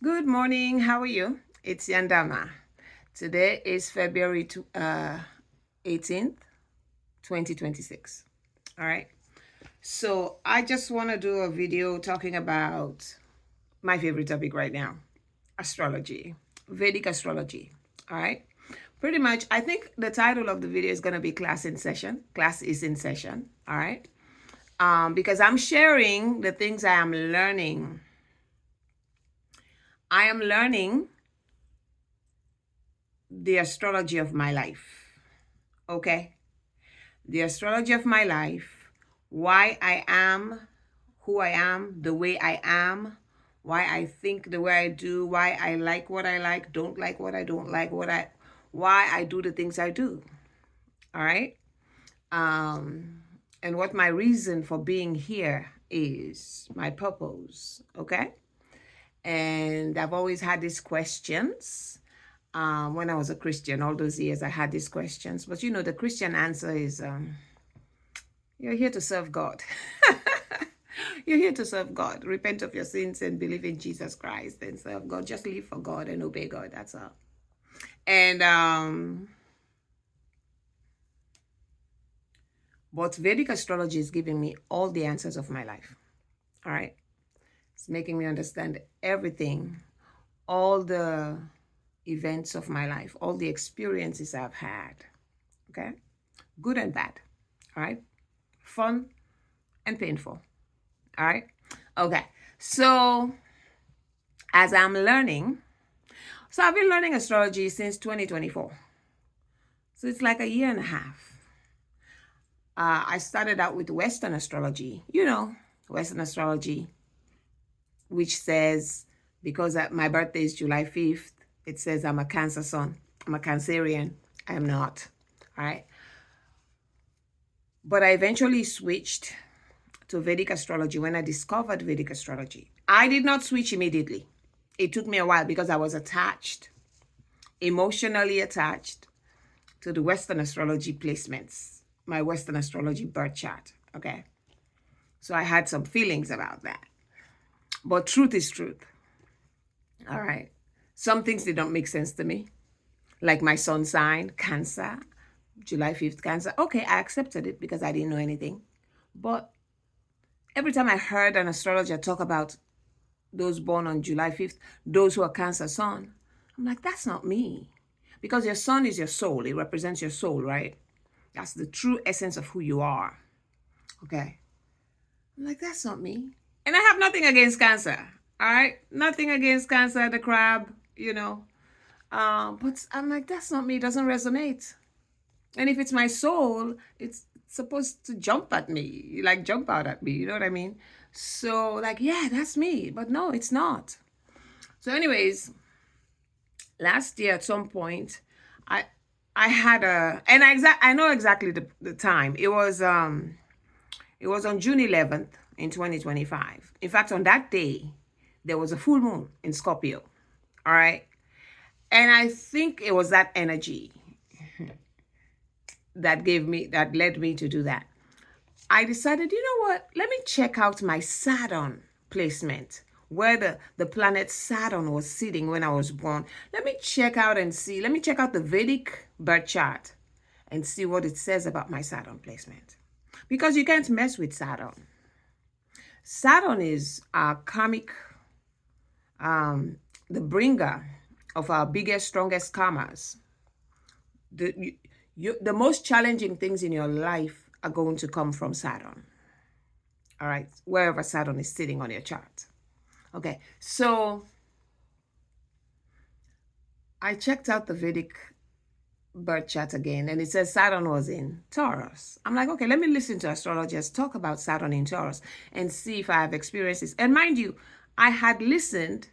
Good morning. How are you? It's Yandama. Today is February 18th, 2026. All right. So I just want to do a video talking about my favorite topic right now, astrology, Vedic astrology. All right. Pretty much, I think the title of the video is going to be Class in Session. Class is in session. All right. Because I'm sharing the things I am learning. I am learning the astrology of my life. Okay? The astrology of my life, why I am who I am, the way I am, why I think the way I do, why I like what I like, don't like what I don't like, why I do the things I do. All right? And what my reason for being here is, my purpose. Okay? And I've always had these questions. When I was a Christian, all those years, I had these questions. But the Christian answer is you're here to serve God. You're here to serve God. Repent of your sins and believe in Jesus Christ and serve God. Just live for God and obey God. That's all. And but Vedic astrology is giving me all the answers of my life. All right. It's making me understand everything, all the events of my life, all the experiences I've had. Okay. Good and bad. All right. Fun and painful. All right. Okay. So as I'm learning, so I've been learning astrology since 2024. So it's like a year and a half. I started out with Western astrology, Western astrology, which says, because my birthday is July 5th, it says I'm a Cancer sun. I'm a Cancerian. I am not. All right. But I eventually switched to Vedic astrology when I discovered Vedic astrology. I did not switch immediately. It took me a while because I was attached, emotionally attached to the Western astrology placements, my Western astrology birth chart. Okay. So I had some feelings about that. But truth is truth. All right. Some things did not make sense to me, like my sun sign, Cancer, July 5th, Cancer. Okay, I accepted it because I didn't know anything. But every time I heard an astrologer talk about those born on July 5th, those who are Cancer sun, I'm like, that's not me. Because your sun is your soul. It represents your soul, right? That's the true essence of who you are. Okay. I'm like, that's not me. And I have nothing against Cancer. All right. Nothing against Cancer, the crab, But I'm like, that's not me. It doesn't resonate. And if it's my soul, it's supposed to jump at me, like jump out at me. You know what I mean? So like, yeah, that's me. But no, it's not. So anyways, last year at some point, I had I know exactly the time. It was on June 11th in 2025. In fact, on that day, there was a full moon in Scorpio. All right. And I think it was that energy that led me to do that. I decided, you know what? Let me check out my Saturn placement, where the planet Saturn was sitting when I was born. Let me check out the Vedic birth chart and see what it says about my Saturn placement. Because you can't mess with Saturn. Saturn is our karmic, the bringer of our biggest, strongest karmas. The most challenging things in your life are going to come from Saturn. All right, wherever Saturn is sitting on your chart. Okay, so I checked out the Vedic birth chart again, and it says Saturn was in Taurus. I'm like, okay, let me listen to astrologers talk about Saturn in Taurus and see if I have experiences. And mind you, I had listened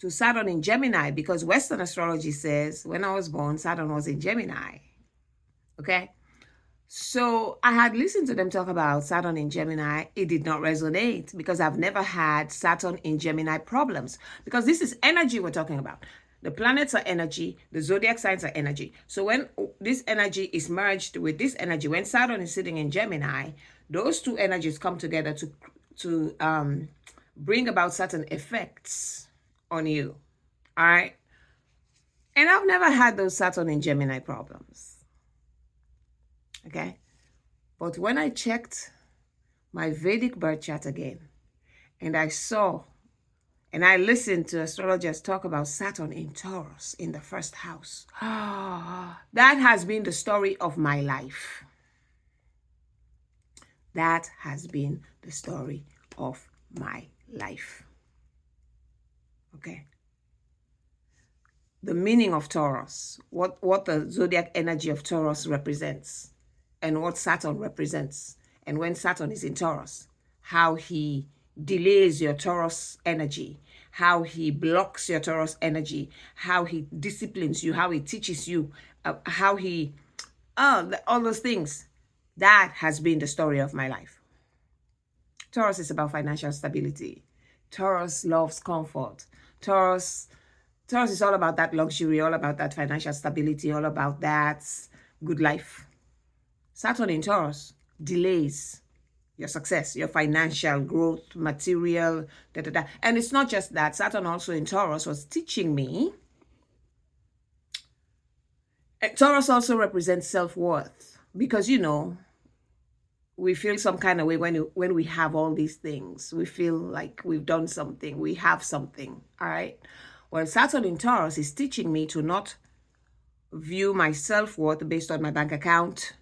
to Saturn in Gemini because Western astrology says when I was born, Saturn was in Gemini. Okay. So I had listened to them talk about Saturn in Gemini. It did not resonate because I've never had Saturn in Gemini problems, because this is energy we're talking about. The planets are energy. The zodiac signs are energy. So when this energy is merged with this energy, when Saturn is sitting in Gemini, those two energies come together to bring about certain effects. on you. All right. And I've never had those Saturn in Gemini problems. Okay. But when I checked my Vedic birth chart again, and I saw and I listened to astrologers talk about Saturn in Taurus in the first house, that has been the story of my life. That has been the story of my life. Okay. The meaning of Taurus, what the zodiac energy of Taurus represents, and what Saturn represents. And when Saturn is in Taurus, how he delays your Taurus energy, how he blocks your Taurus energy, how he disciplines you, how he teaches you, how he, all those things. That has been the story of my life. Taurus is about financial stability. Taurus loves comfort. Taurus is all about that luxury, all about that financial stability, all about that good life. Saturn in Taurus delays your success, your financial growth, material, And it's not just that. Saturn also in Taurus was teaching me. Taurus also represents self-worth because, we feel some kind of way when we have all these things. We feel like we've done something. We have something, all right? Well, Saturn in Taurus is teaching me to not view my self-worth based on my bank account,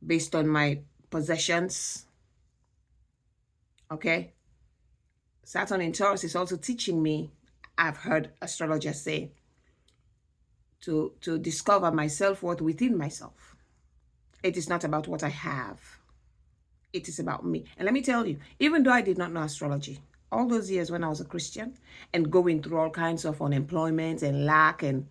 based on my possessions, okay? Saturn in Taurus is also teaching me, I've heard astrologers say, to discover my self-worth within myself. It is not about what I have. It is about me. And let me tell you, even though I did not know astrology, all those years when I was a Christian and going through all kinds of unemployment and lack and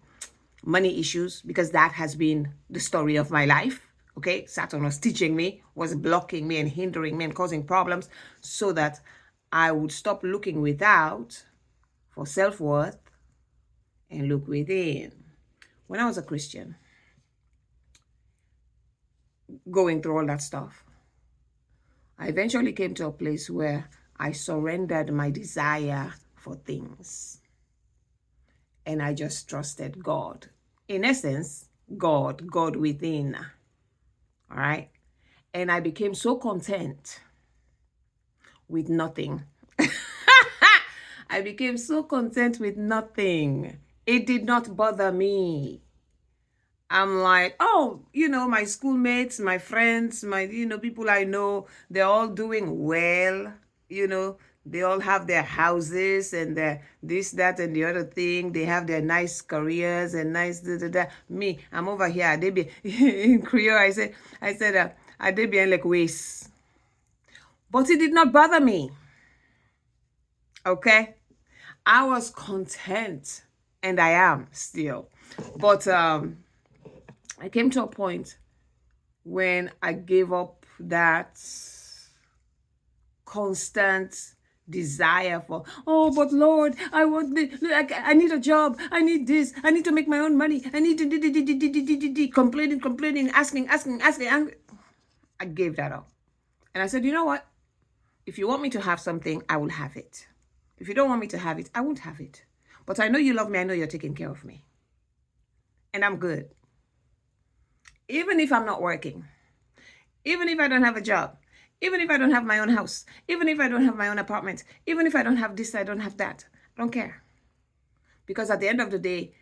money issues, because that has been the story of my life, okay? Saturn was teaching me, was blocking me and hindering me and causing problems so that I would stop looking without for self-worth and look within. When I was a Christian, going through all that stuff, I eventually came to a place where I surrendered my desire for things. And I just trusted God. In essence, God within. All right? And I became so content with nothing. I became so content with nothing. It did not bother me. I'm like, oh, my schoolmates, my friends, my, people I know, they're all doing well, they all have their houses and their this, that, and the other thing. They have their nice careers and nice da. Me, I'm over here. They be in Creole. I said, I did be like waste. But it did not bother me. Okay? I was content, and I am still. But I came to a point when I gave up that constant desire for, oh, but Lord, I want this, I need a job, I need this, I need to make my own money, I need to complaining, asking. I gave that up. And I said, you know what? If you want me to have something, I will have it. If you don't want me to have it, I won't have it. But I know you love me, I know you're taking care of me. And I'm good. Even if I'm not working, even if I don't have a job, even if I don't have my own house, even if I don't have my own apartment, even if I don't have this, I don't have that, I don't care. Because at the end of the day,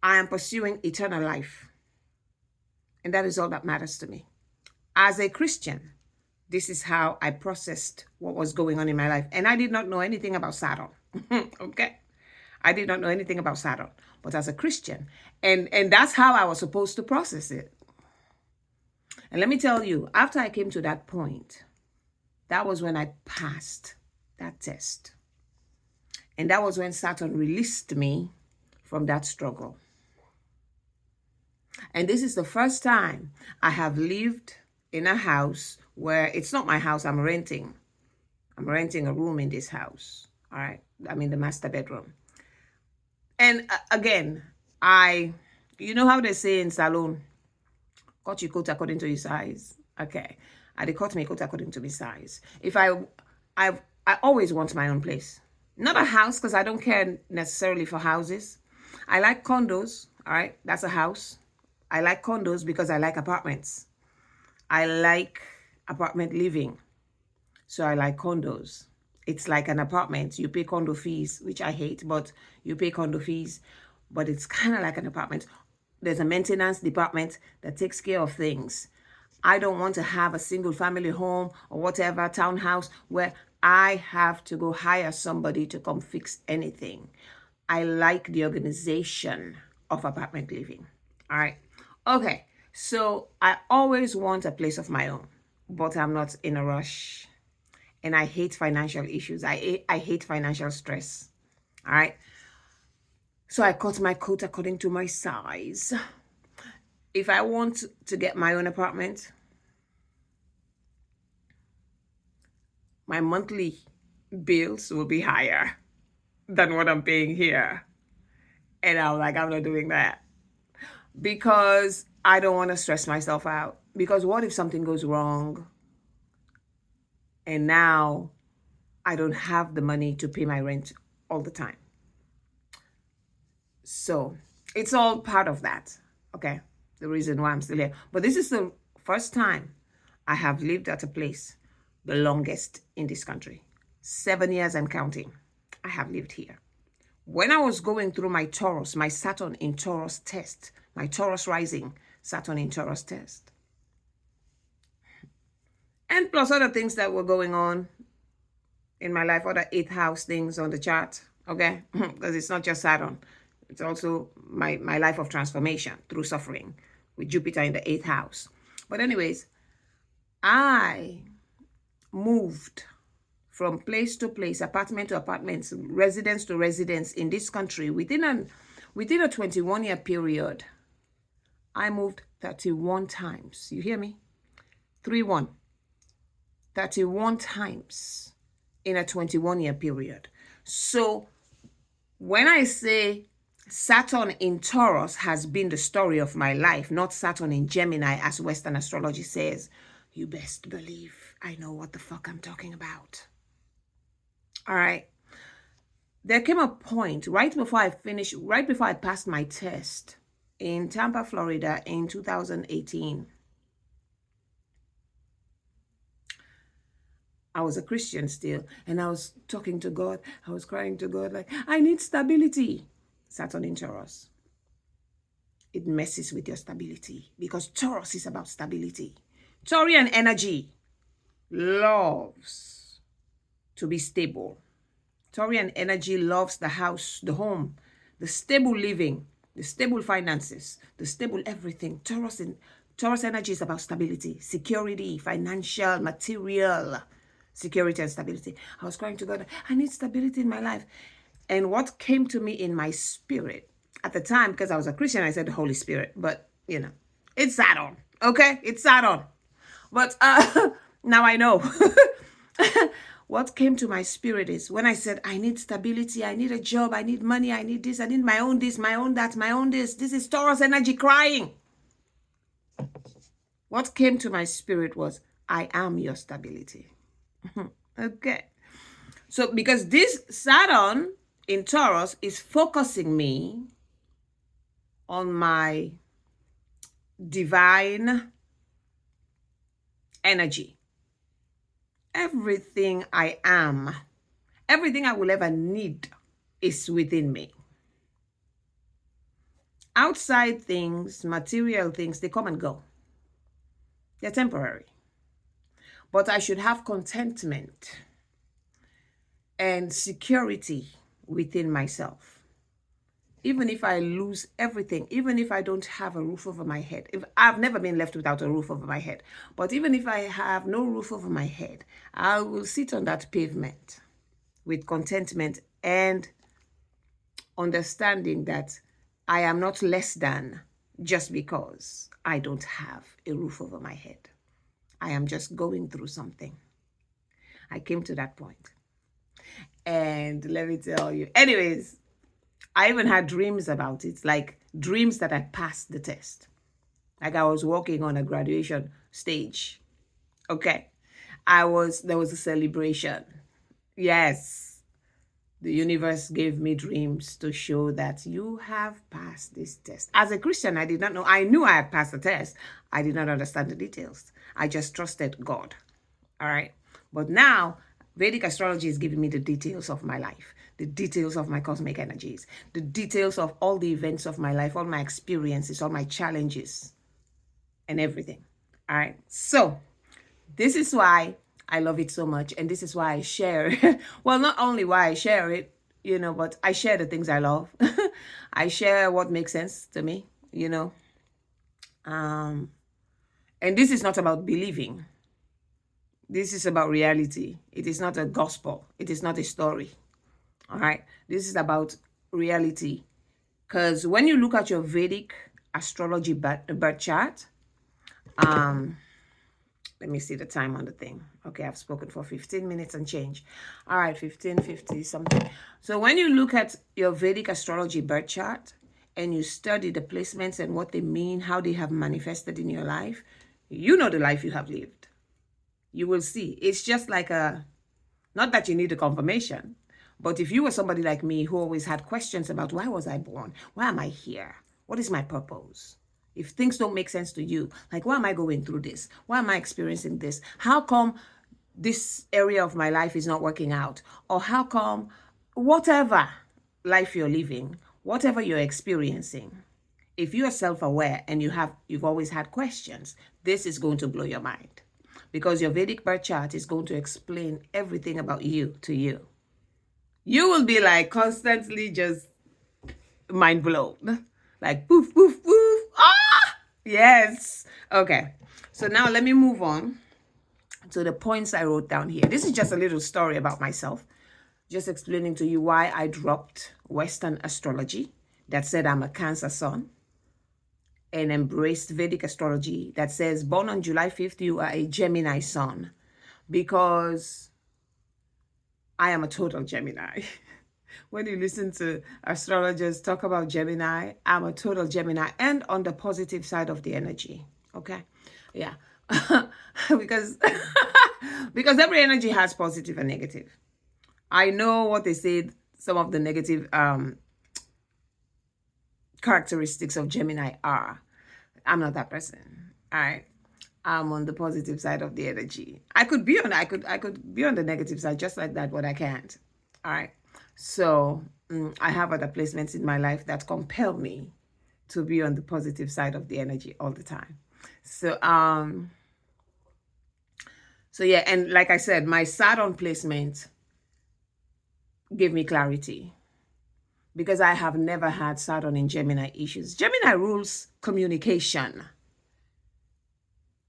I am pursuing eternal life. And that is all that matters to me. As a Christian, this is how I processed what was going on in my life. And I did not know anything about Saturn. Okay? I did not know anything about Saturn. But as a Christian, and that's how I was supposed to process it. And let me tell you, after I came to that point, that was when I passed that test. And that was when Saturn released me from that struggle. And this is the first time I have lived in a house where it's not my house, I'm renting. I'm renting a room in this house. All right. I'm in the master bedroom. And again, you know how they say in salon, cut your coat according to your size. Okay. They cut my coat according to my size. If I always want my own place. Not a house, because I don't care necessarily for houses. I like condos. All right, that's a house. I like condos because I like apartments. I like apartment living. So I like condos. It's like an apartment. You pay condo fees, which I hate, but you pay condo fees. But it's kind of like an apartment. There's a maintenance department that takes care of things. I don't want to have a single family home or whatever, townhouse, where I have to go hire somebody to come fix anything. I like the organization of apartment living. All right. Okay. So I always want a place of my own, but I'm not in a rush. And I hate financial issues. I hate financial stress. All right. So I cut my coat according to my size. If I want to get my own apartment, my monthly bills will be higher than what I'm paying here. And I'm like, I'm not doing that because I don't want to stress myself out. Because what if something goes wrong and now I don't have the money to pay my rent all the time? So it's all part of that. Okay. The reason why I'm still here. But this is the first time I have lived at a place the longest in this country. 7 years and counting. I have lived here. When I was going through my Taurus, my Saturn in Taurus test, my Taurus rising, Saturn in Taurus test, and plus other things that were going on in my life, other 8th house things on the chart, okay? Because it's not just Saturn. It's also my life of transformation through suffering with Jupiter in the 8th house. But anyways, I moved from place to place, apartment to apartment, residence to residence in this country within a 21-year period. I moved 31 times. You hear me? 31. 31 times in a 21-year period. So when I say Saturn in Taurus has been the story of my life, not Saturn in Gemini, as Western astrology says, you best believe I know what the fuck I'm talking about. All right. There came a point right before I passed my test in Tampa, Florida in 2018. I was a Christian still, and I was talking to God. I was crying to God like, I need stability. Saturn in Taurus. It messes with your stability because Taurus is about stability. Taurian energy loves to be stable. Taurian energy loves the house, the home, the stable living, the stable finances, the stable everything. Taurus energy is about stability, security, financial, material security and stability. I was crying to God, I need stability in my life. And what came to me in my spirit at the time, because I was a Christian, I said the Holy Spirit, but you know, it's Saturn. Okay, it's Saturn. But now I know. What came to my spirit is when I said, I need stability, I need a job, I need money, I need this, I need my own this, my own that, my own this. This is Taurus energy crying. What came to my spirit was, I am your stability. Okay. So because this Saturn in Taurus is focusing me on my divine energy. Everything I am, everything I will ever need is within me. Outside things, material things, they come and go. They're temporary. But I should have contentment and security within myself. Even if I lose everything, even if I don't have a roof over my head, if I've never been left without a roof over my head, but even if I have no roof over my head, I will sit on that pavement with contentment and understanding that I am not less than just because I don't have a roof over my head. I am just going through something. I came to that point. And let me tell you, anyways, I even had dreams about it, like dreams that I passed the test. Like I was walking on a graduation stage. Okay. There was a celebration. Yes. The universe gave me dreams to show that you have passed this test. As a Christian, I did not know. I knew I had passed the test. I did not understand the details. I just trusted God. All right. But now, Vedic astrology is giving me the details of my life, the details of my cosmic energies, the details of all the events of my life, all my experiences, all my challenges, and everything. All right. So this is why I love it so much. And this is why I share it. Well, not only why I share it, but I share the things I love. I share what makes sense to me, And this is not about believing. This is about reality. It is not a gospel. It is not a story. All right. This is about reality. Because when you look at your Vedic astrology birth chart, let me see the time on the thing. Okay, I've spoken for 15 minutes and change. All right, 15:50 something. So when you look at your Vedic astrology birth chart and you study the placements and what they mean, how they have manifested in your life, you know the life you have lived. You will see. It's just like not that you need a confirmation, but if you were somebody like me who always had questions about why was I born? Why am I here? What is my purpose? If things don't make sense to you, like why am I going through this? Why am I experiencing this? How come this area of my life is not working out? Or how come whatever life you're living, whatever you're experiencing, if you are self-aware and you've always had questions, this is going to blow your mind. Because your Vedic birth chart is going to explain everything about you to you. You will be like constantly just mind blown. Like poof, poof, poof. Ah! Yes. Okay. So now let me move on to the points I wrote down here. This is just a little story about myself. Just explaining to you why I dropped Western astrology that said I'm a Cancer sun and embraced Vedic astrology that says born on July 5th, you are a Gemini sun, because I am a total Gemini. When you listen to astrologers talk about Gemini, I'm a total Gemini and on the positive side of the energy. Okay. Yeah. because every energy has positive and negative. I know what they say, some of the negative characteristics of Gemini are. I'm not that person. All right. I'm on the positive side of the energy. I could be on the negative side just like that, but I can't. All right. So I have other placements in my life that compel me to be on the positive side of the energy all the time. So yeah, and like I said, my Saturn placement gave me clarity, because I have never had Saturn in Gemini issues. Gemini rules communication.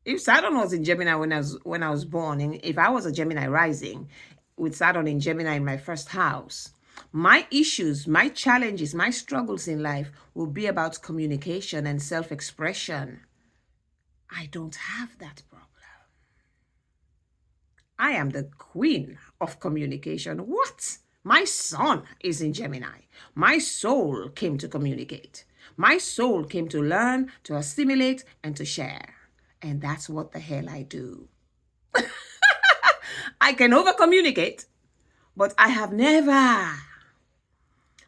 If Saturn was in Gemini when I was born, and if I was a Gemini rising with Saturn in Gemini in my first house, my issues, my challenges, my struggles in life will be about communication and self-expression. I don't have that problem. I am the queen of communication. What? My sun is in Gemini. My soul came to communicate. My soul came to learn, to assimilate, and to share. And that's what the hell I do. I can over-communicate, but I have never.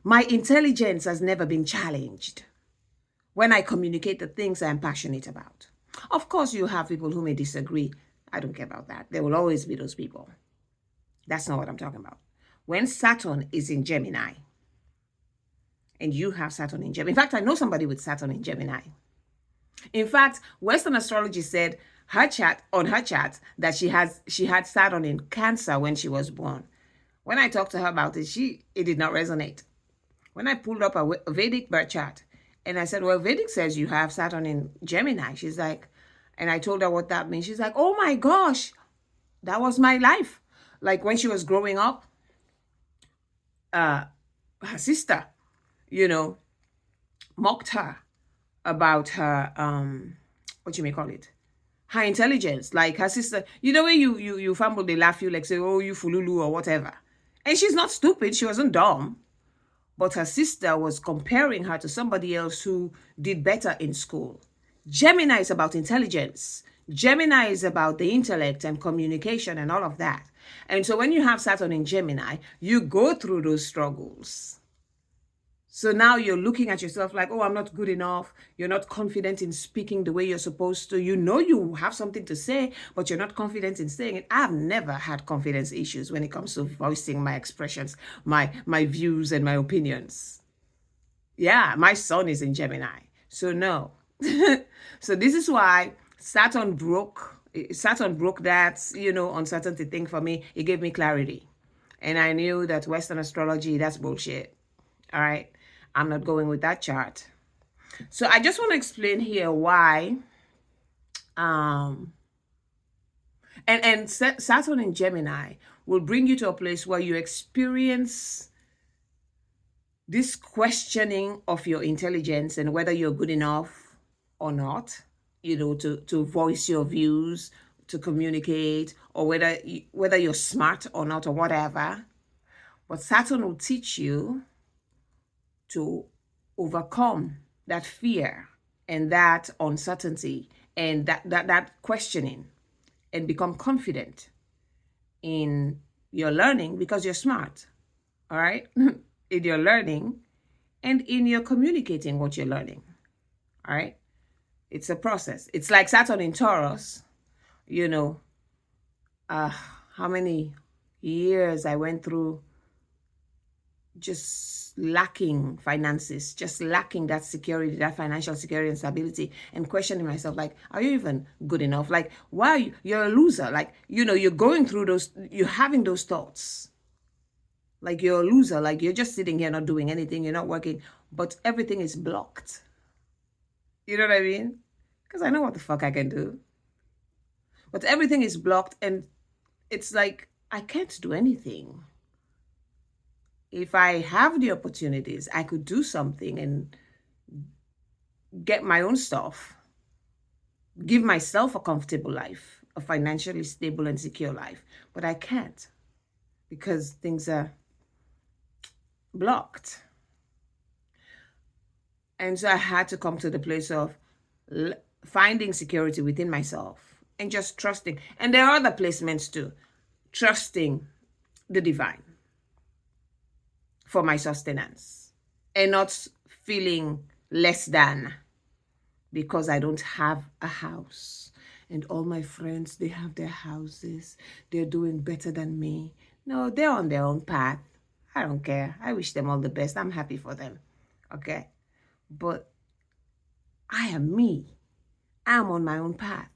My intelligence has never been challenged when I communicate the things I'm passionate about. Of course, you have people who may disagree. I don't care about that. There will always be those people. That's not what I'm talking about. When Saturn is in Gemini, and you have Saturn in Gemini. In fact, I know somebody with Saturn in Gemini. In fact, Western astrology said on her chart that she had Saturn in Cancer when she was born. When I talked to her about it, it did not resonate. When I pulled up a Vedic birth chart and I said, well, Vedic says you have Saturn in Gemini. She's like, and I told her what that means. She's like, oh my gosh, that was my life. Like when she was growing up, her sister, mocked her about her, what you may call it, her intelligence. Like her sister, when you fumble, they laugh you, like say, oh, you fululu or whatever. And she's not stupid. She wasn't dumb. But her sister was comparing her to somebody else who did better in school. Gemini is about intelligence. Gemini is about the intellect and communication and all of that. And so when you have Saturn in Gemini, you go through those struggles. So now you're looking at yourself like, oh, I'm not good enough. You're not confident in speaking the way you're supposed to. You know you have something to say, but you're not confident in saying it. I've never had confidence issues when it comes to voicing my expressions, my views and my opinions. Yeah, my sun is in Gemini. So no. So this is why Saturn broke that, uncertainty thing for me. It gave me clarity. And I knew that Western astrology, that's bullshit. All right. I'm not going with that chart. So I just want to explain here why and Saturn in Gemini will bring you to a place where you experience this questioning of your intelligence and whether you're good enough or not, to voice your views, to communicate, or whether you're smart or not, or whatever. But Saturn will teach you to overcome that fear and that uncertainty and that questioning, and become confident in your learning because you're smart. All right. In your learning and in your communicating what you're learning. All right. It's a process. It's like Saturn in Taurus, how many years I went through just lacking finances, just lacking that security, that financial security and stability, and questioning myself, like, are you even good enough? Like, why you're a loser? Like, you're going through those, you're having those thoughts. Like you're a loser, like you're just sitting here not doing anything, you're not working, but everything is blocked. You know what I mean? Because I know what the fuck I can do. But everything is blocked, and it's like, I can't do anything. If I have the opportunities, I could do something and get my own stuff, give myself a comfortable life, a financially stable and secure life. But I can't because things are blocked. And so I had to come to the place of finding security within myself and just trusting. And there are other placements too. Trusting the divine for my sustenance and not feeling less than because I don't have a house. And all my friends, they have their houses. They're doing better than me. No, they're on their own path. I don't care. I wish them all the best. I'm happy for them. Okay? But I am me. I'm on my own path.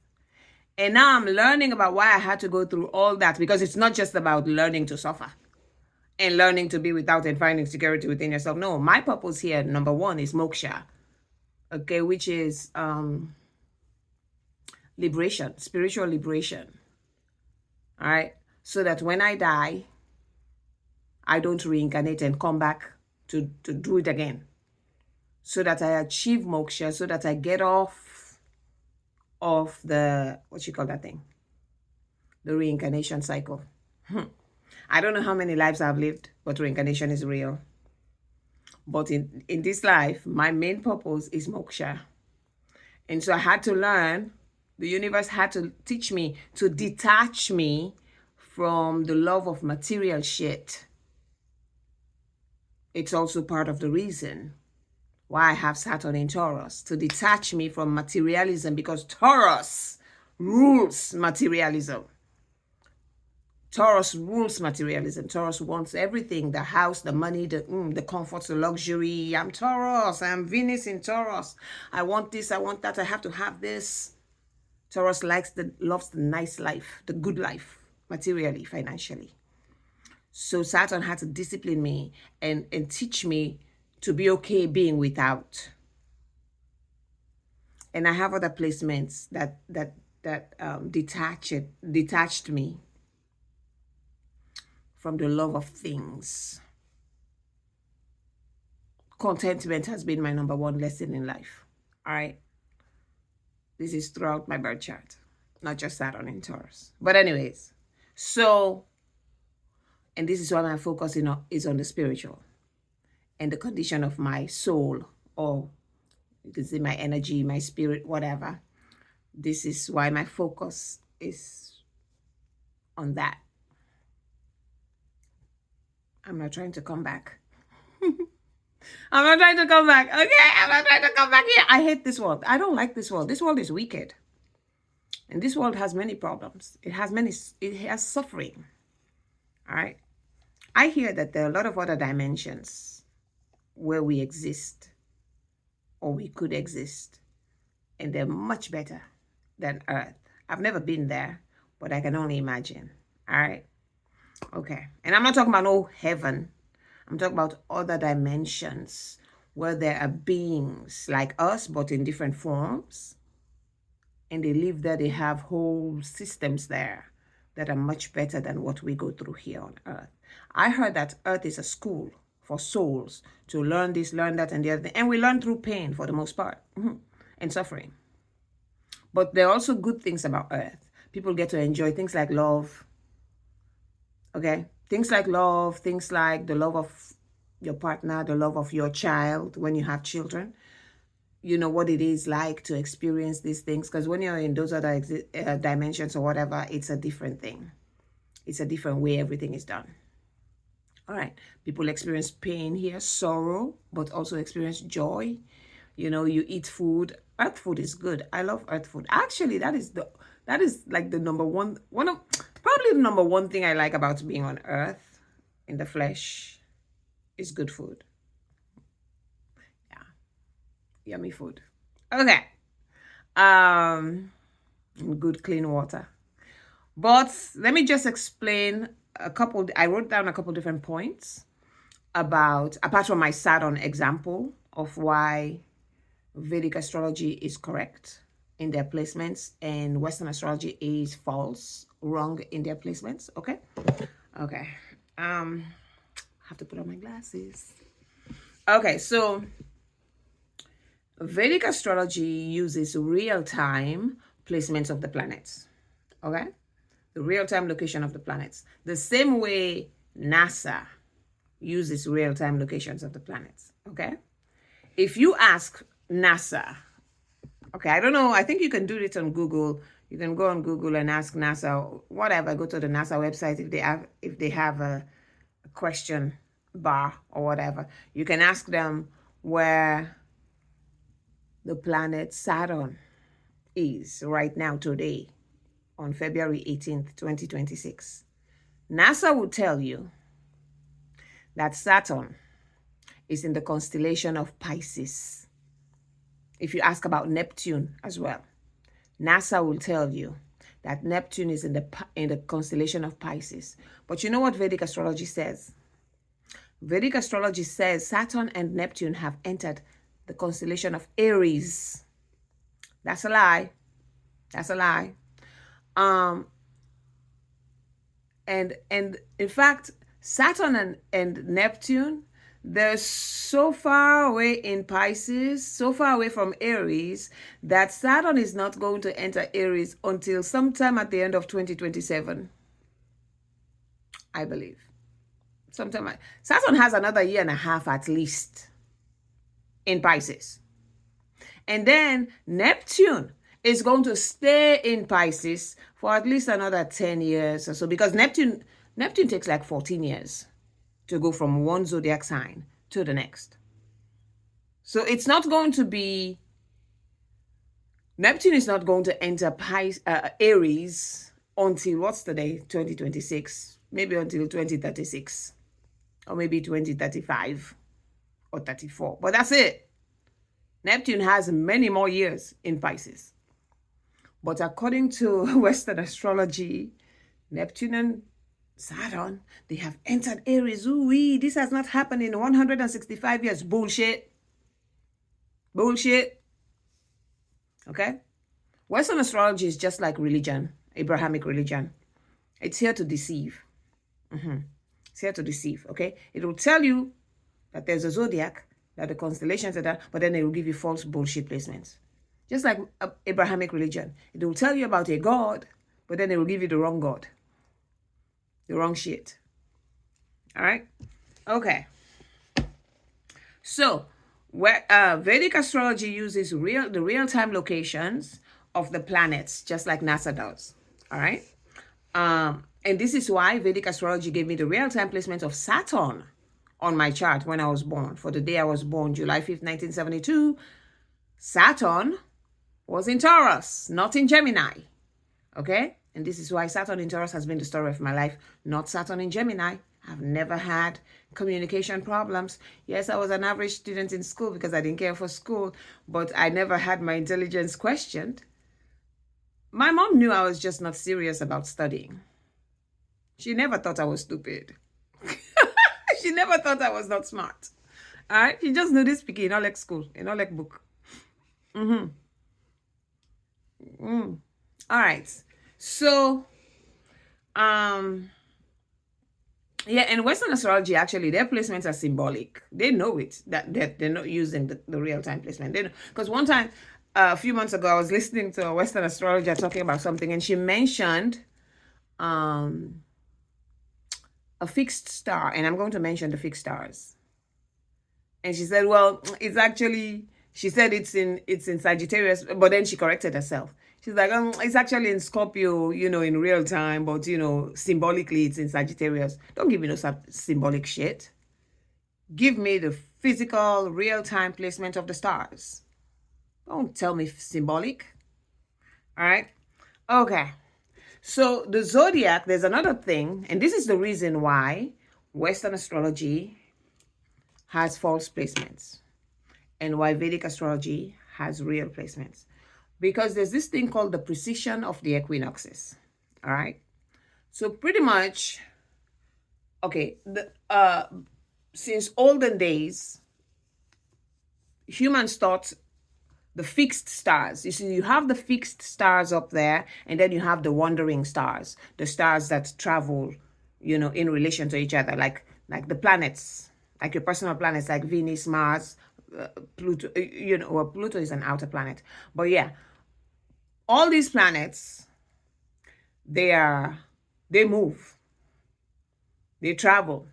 And now I'm learning about why I had to go through all that, because it's not just about learning to suffer and learning to be without and finding security within yourself. No, my purpose here, number one, is moksha. Okay, which is liberation, spiritual liberation. All right? So that when I die, I don't reincarnate and come back to do it again. So that I achieve moksha, so that I get off of the, what you call that thing? The reincarnation cycle. I don't know how many lives I've lived, but reincarnation is real. But in this life, my main purpose is moksha. And so I had to learn, the universe had to teach me to detach me from the love of material shit. It's also part of the reason why I have Saturn in Taurus, to detach me from materialism, because Taurus rules materialism. Taurus rules materialism. Taurus wants everything, the house, the money, the comforts, the luxury. I'm Taurus. I'm Venus in Taurus. I want this. I want that. I have to have this. Taurus loves the nice life, the good life, materially, financially. So Saturn had to discipline me and teach me to be okay being without. And I have other placements that detached me from the love of things. Contentment has been my number one lesson in life. All right. This is throughout my birth chart, not just Saturn in Taurus. But anyways, so, and this is why my focus is on the spiritual and the condition of my soul, or you can say my energy, my spirit, whatever. This is why my focus is on that. I'm not trying to come back. I'm not trying to come back. Okay, I'm not trying to come back here. I hate this world. I don't like this world. This world is wicked. And this world has many problems. It has suffering. All right. I hear that there are a lot of other dimensions where we exist or we could exist. And they're much better than Earth. I've never been there, but I can only imagine. All right. Okay. And I'm not talking about no heaven. I'm talking about other dimensions where there are beings like us, but in different forms. And they live there. They have whole systems there that are much better than what we go through here on Earth. I heard that Earth is a school for souls to learn this, learn that, and the other thing. And we learn through pain for the most part, and suffering. But there are also good things about Earth. People get to enjoy things like love. Okay? Things like love, things like the love of your partner, the love of your child when you have children. You know what it is like to experience these things. Because when you're in those other dimensions or whatever, it's a different thing. It's a different way everything is done. All right. People experience pain here, sorrow, but also experience joy. You know, you eat food. Earth food is good. I love earth food. Actually, that is like the number one, probably the number one thing I like about being on Earth in the flesh is good food. Yeah. Yummy food. Okay. Good clean water. But let me just explain I wrote down a couple different points about, apart from my Saturn example of why Vedic astrology is correct in their placements and Western astrology is false, wrong in their placements. Okay. I have to put on my glasses. Okay, so Vedic astrology uses real-time placements of the planets. Okay, the real-time location of the planets, the same way NASA uses real-time locations of the planets. Okay, if you ask NASA, okay, I don't know, I think you can do it on Google. You can go on Google and ask NASA, whatever, go to the NASA website if they have a question bar or whatever. You can ask them where the planet Saturn is right now today on February 18th, 2026. NASA will tell you that Saturn is in the constellation of Pisces. If you ask about Neptune as well, NASA will tell you that Neptune is in the constellation of Pisces. But you know what Vedic astrology says? Vedic astrology says Saturn and Neptune have entered the constellation of Aries. That's a lie. That's a lie. And in fact, Saturn and Neptune, they're so far away in Pisces, so far away from Aries, that Saturn is not going to enter Aries until sometime at the end of 2027. I believe. Saturn has another year and a half at least in Pisces. And then Neptune is going to stay in Pisces for at least another 10 years or so, because Neptune takes like 14 years to go from one zodiac sign to the next. So it's not going to be, Neptune is not going to enter Aries until, what's the day? 2026, maybe until 2036, or maybe 2035 or 34. But that's it. Neptune has many more years in Pisces. But according to Western astrology, Neptune and Saturn, they have entered Aries. Ooh-wee, this has not happened in 165 years. Bullshit. Bullshit. Okay? Western astrology is just like religion, Abrahamic religion. It's here to deceive. It's here to deceive, okay? It will tell you that there's a zodiac, that the constellations are there, but then it will give you false bullshit placements. Just like Abrahamic religion. It will tell you about a God, but then it will give you the wrong God. The wrong shit. All right? Okay. So, Vedic astrology uses the real-time locations of the planets, just like NASA does. All right? And this is why Vedic astrology gave me the real-time placement of Saturn on my chart when I was born. For the day I was born, July 5th, 1972, Saturn was in Taurus, not in Gemini. Okay? And this is why Saturn in Taurus has been the story of my life, not Saturn in Gemini. I've never had communication problems. Yes, I was an average student in school because I didn't care for school, but I never had my intelligence questioned. My mom knew I was just not serious about studying. She never thought I was stupid. She never thought I was not smart. All right? She just knew this speaking in Olek school, in Olek book. All right. So, yeah, in Western astrology, actually, their placements are symbolic. They know it, that they're not using the real-time placement. They know, because one time, a few months ago, I was listening to a Western astrologer talking about something, and she mentioned a fixed star, and I'm going to mention the fixed stars. And she said, well, it's actually, she said it's in Sagittarius, but then she corrected herself. She's like, it's actually in Scorpio, in real time, but, symbolically it's in Sagittarius. Don't give me no symbolic shit. Give me the physical, real-time placement of the stars. Don't tell me symbolic. All right? Okay. So the zodiac, there's another thing, and this is the reason why Western astrology has false placements and why Vedic astrology has real placements. Because there's this thing called the precession of the equinoxes. All right? So pretty much, okay, since olden days, humans thought the fixed stars. You see, you have the fixed stars up there, and then you have the wandering stars, the stars that travel, in relation to each other, like the planets, like your personal planets, like Venus, Mars, Pluto. Well, Pluto is an outer planet, but yeah, all these planets, they move, they travel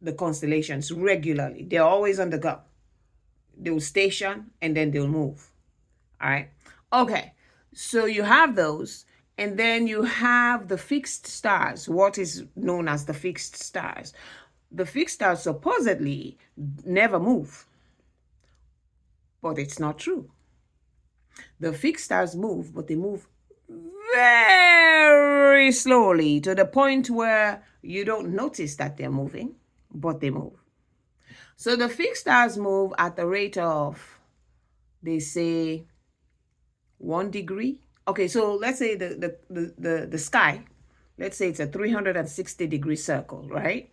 the constellations regularly. They're always on the go. They'll station and then they'll move. All right. Okay. So you have those, and then you have the fixed stars, what is known as the fixed stars. The fixed stars supposedly never move, but it's not true. The fixed stars move, but they move very slowly to the point where you don't notice that they're moving, but they move. So the fixed stars move at the rate of, they say, 1 degree. Okay, so let's say the sky, let's say it's a 360-degree circle, right?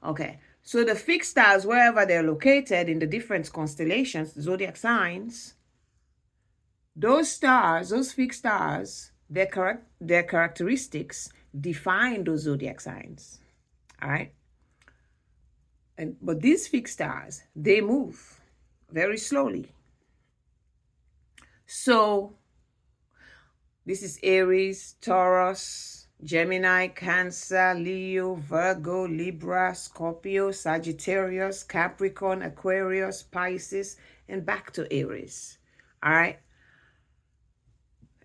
Okay, so the fixed stars, wherever they're located in the different constellations, the zodiac signs, those stars, those fixed stars, their characteristics define those zodiac signs. All right? But these fixed stars, they move very slowly. So this is Aries, Taurus, Gemini, Cancer, Leo, Virgo, Libra, Scorpio, Sagittarius, Capricorn, Aquarius, Pisces, and back to Aries. All right?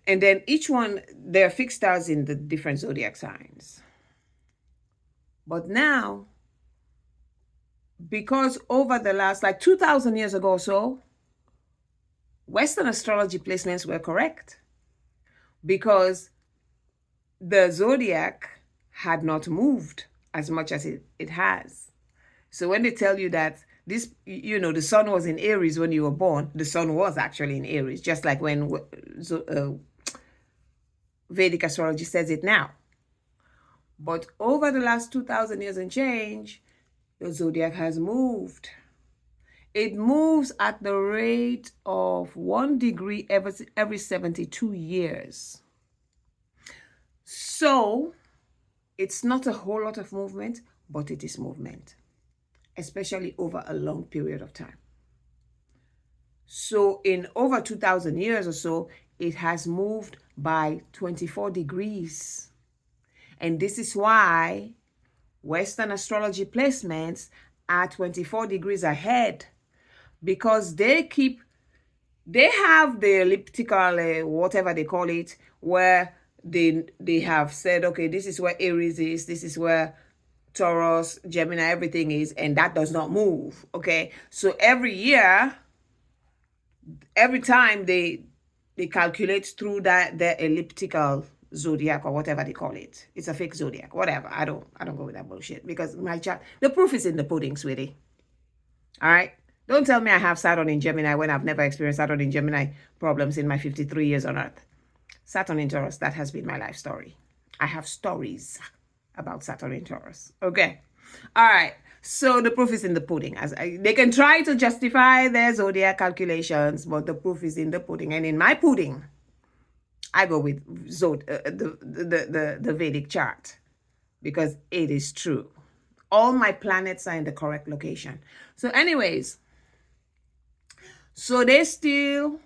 And then each one, there are fixed stars in the different zodiac signs. But now, because over the last, 2,000 years ago or so, Western astrology placements were correct, because the zodiac had not moved as much as it has. So when they tell you that this, the sun was in Aries when you were born, the sun was actually in Aries, just like when Vedic astrology says it now. But over the last 2,000 years and change, the zodiac has moved. It moves at the rate of 1 degree every 72 years. So it's not a whole lot of movement, but it is movement, especially over a long period of time. So in over 2,000 years or so, it has moved by 24 degrees. And this is why Western astrology placements are 24 degrees ahead, because they have the elliptical, whatever they call it, where they have said, okay, this is where Aries is, this is where Taurus, Gemini, everything is, and that does not move. Okay, so every year, every time they calculate through that their elliptical zodiac or whatever they call it. It's a fake zodiac, whatever. I don't go with that bullshit, because my chart, the proof is in the pudding, sweetie. All right. Don't tell me I have Saturn in Gemini when I've never experienced Saturn in Gemini problems in my 53 years on Earth. Saturn in Taurus, that has been my life story. I have stories about Saturn in Taurus. Okay. All right. So the proof is in the pudding. They can try to justify their zodiac calculations, but the proof is in the pudding. And in my pudding, I go with the Vedic chart, because it is true. All my planets are in the correct location. So anyways, so they still,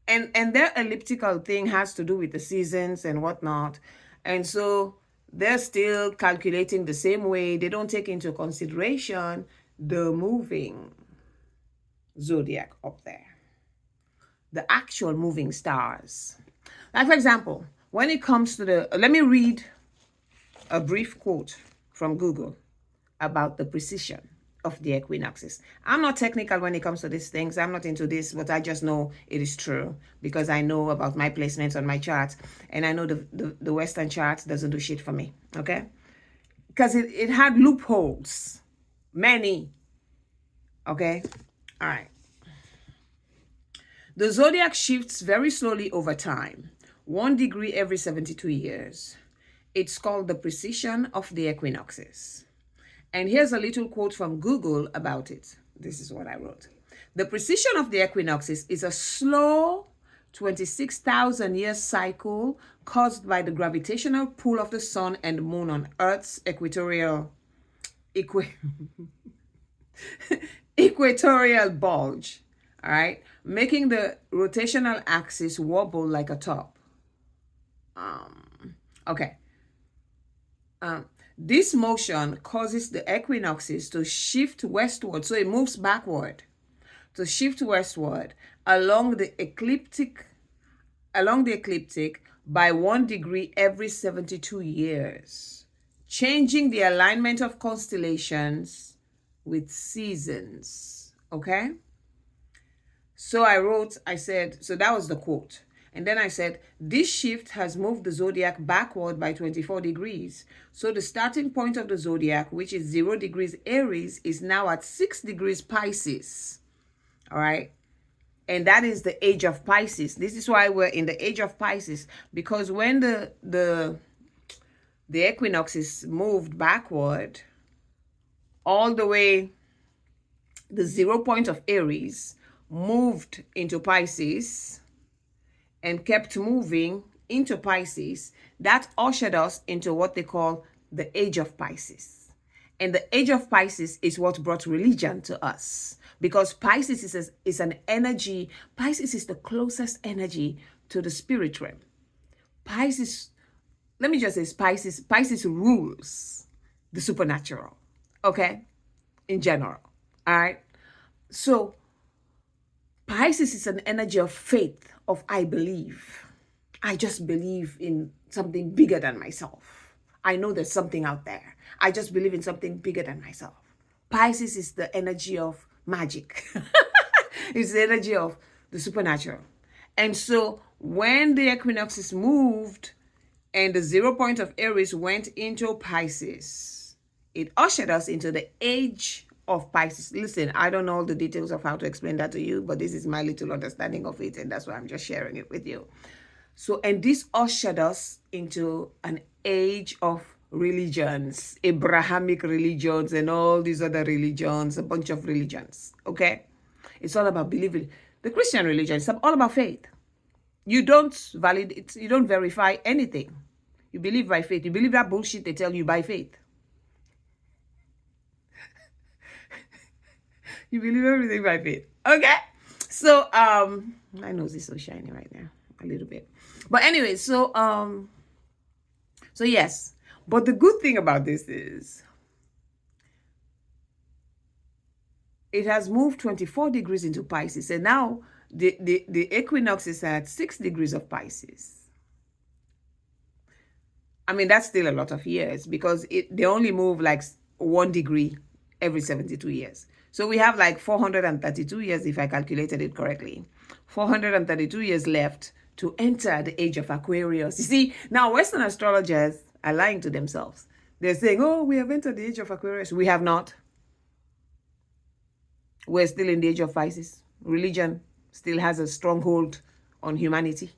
and their elliptical thing has to do with the seasons and whatnot. And so they're still calculating the same way. They don't take into consideration the moving zodiac up there, the actual moving stars. Like, for example, when it comes to let me read a brief quote from Google about the precision of the equinoxes. I'm not technical when it comes to these things. I'm not into this, but I just know it is true, because I know about my placements on my chart, and I know the Western chart doesn't do shit for me, okay? Because it had loopholes, many, okay? All right. The zodiac shifts very slowly over time, 1 degree every 72 years. It's called the precession of the equinoxes. And here's a little quote from Google about it. This is what I wrote. The precession of the equinoxes is a slow 26,000-year cycle caused by the gravitational pull of the sun and moon on Earth's equatorial bulge, all right, making the rotational axis wobble like a top. Okay. This motion causes the equinoxes to shift westward, so it moves backward, to shift westward along the ecliptic by 1 degree every 72 years, changing the alignment of constellations with seasons. Okay? So I said, so that was the quote. And then I said, this shift has moved the zodiac backward by 24 degrees. So the starting point of the zodiac, which is 0 degrees Aries, is now at 6 degrees Pisces. All right. And that is the age of Pisces. This is why we're in the age of Pisces, because when the equinoxes moved backward, all the way, the 0 point of Aries moved into Pisces and kept moving into Pisces. That ushered us into what they call the age of Pisces. And the age of Pisces is what brought religion to us, because Pisces is an energy. Pisces is the closest energy to the spirit realm. Pisces, let me just say, Pisces rules the supernatural, okay, in general, all right? So Pisces is an energy of faith, of I believe. I just believe in something bigger than myself. I know there's something out there. I just believe in something bigger than myself. Pisces is the energy of magic. It's the energy of the supernatural. And so when the equinoxes moved and the 0 point of Aries went into Pisces, it ushered us into the age of Pisces. Listen, I don't know all the details of how to explain that to you, but this is my little understanding of it, and that's why I'm just sharing it with you. So, and this ushered us into an age of religions, Abrahamic religions and all these other religions, a bunch of religions, okay? It's all about believing. The Christian religion is all about faith. You don't validate, you don't verify anything. You believe by faith. You believe that bullshit they tell you by faith. You believe everything by faith. Okay? So, my nose is so shiny right now. A little bit. But anyway, so yes. But the good thing about this is it has moved 24 degrees into Pisces. And now the equinox is at 6 degrees of Pisces. I mean, that's still a lot of years because they only move like 1 degree every 72 years. So we have like 432 years, if I calculated it correctly. 432 years left to enter the age of Aquarius. You see, now Western astrologers are lying to themselves. They're saying, oh, we have entered the age of Aquarius. We have not. We're still in the age of Pisces. Religion still has a stronghold on humanity,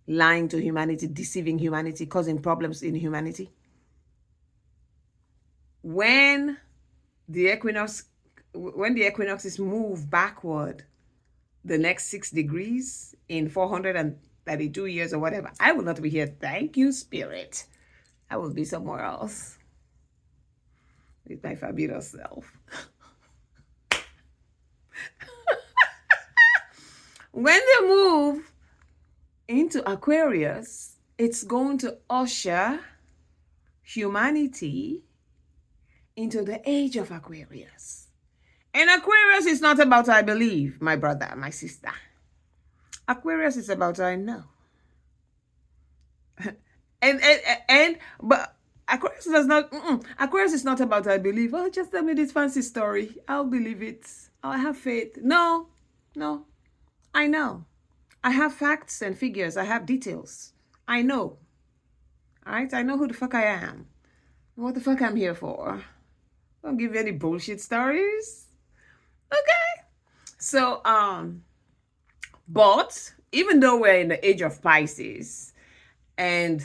lying to humanity, deceiving humanity, causing problems in humanity. When the equinoxes move backward the next 6 degrees in 432 years or whatever, I will not be here. Thank you, Spirit. I will be somewhere else with my fabulous self. When they move into Aquarius, it's going to usher humanity into the age of Aquarius. And Aquarius is not about I believe, my brother, my sister. Aquarius is about I know. But Aquarius does not. Aquarius is not about I believe. Oh, just tell me this fancy story. I'll believe it. I'll have faith. No. I know. I have facts and figures. I have details. I know. All right. I know who the fuck I am. What the fuck I'm here for. Don't give you any bullshit stories. Okay. So, but even though we're in the age of Pisces and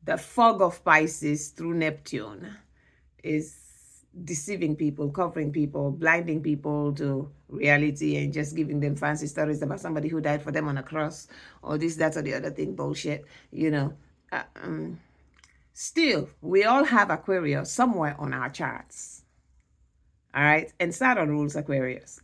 the fog of Pisces through Neptune is deceiving people, covering people, blinding people to reality and just giving them fancy stories about somebody who died for them on a cross or this, that, or the other thing, bullshit, still, we all have Aquarius somewhere on our charts. All right. And Saturn rules Aquarius.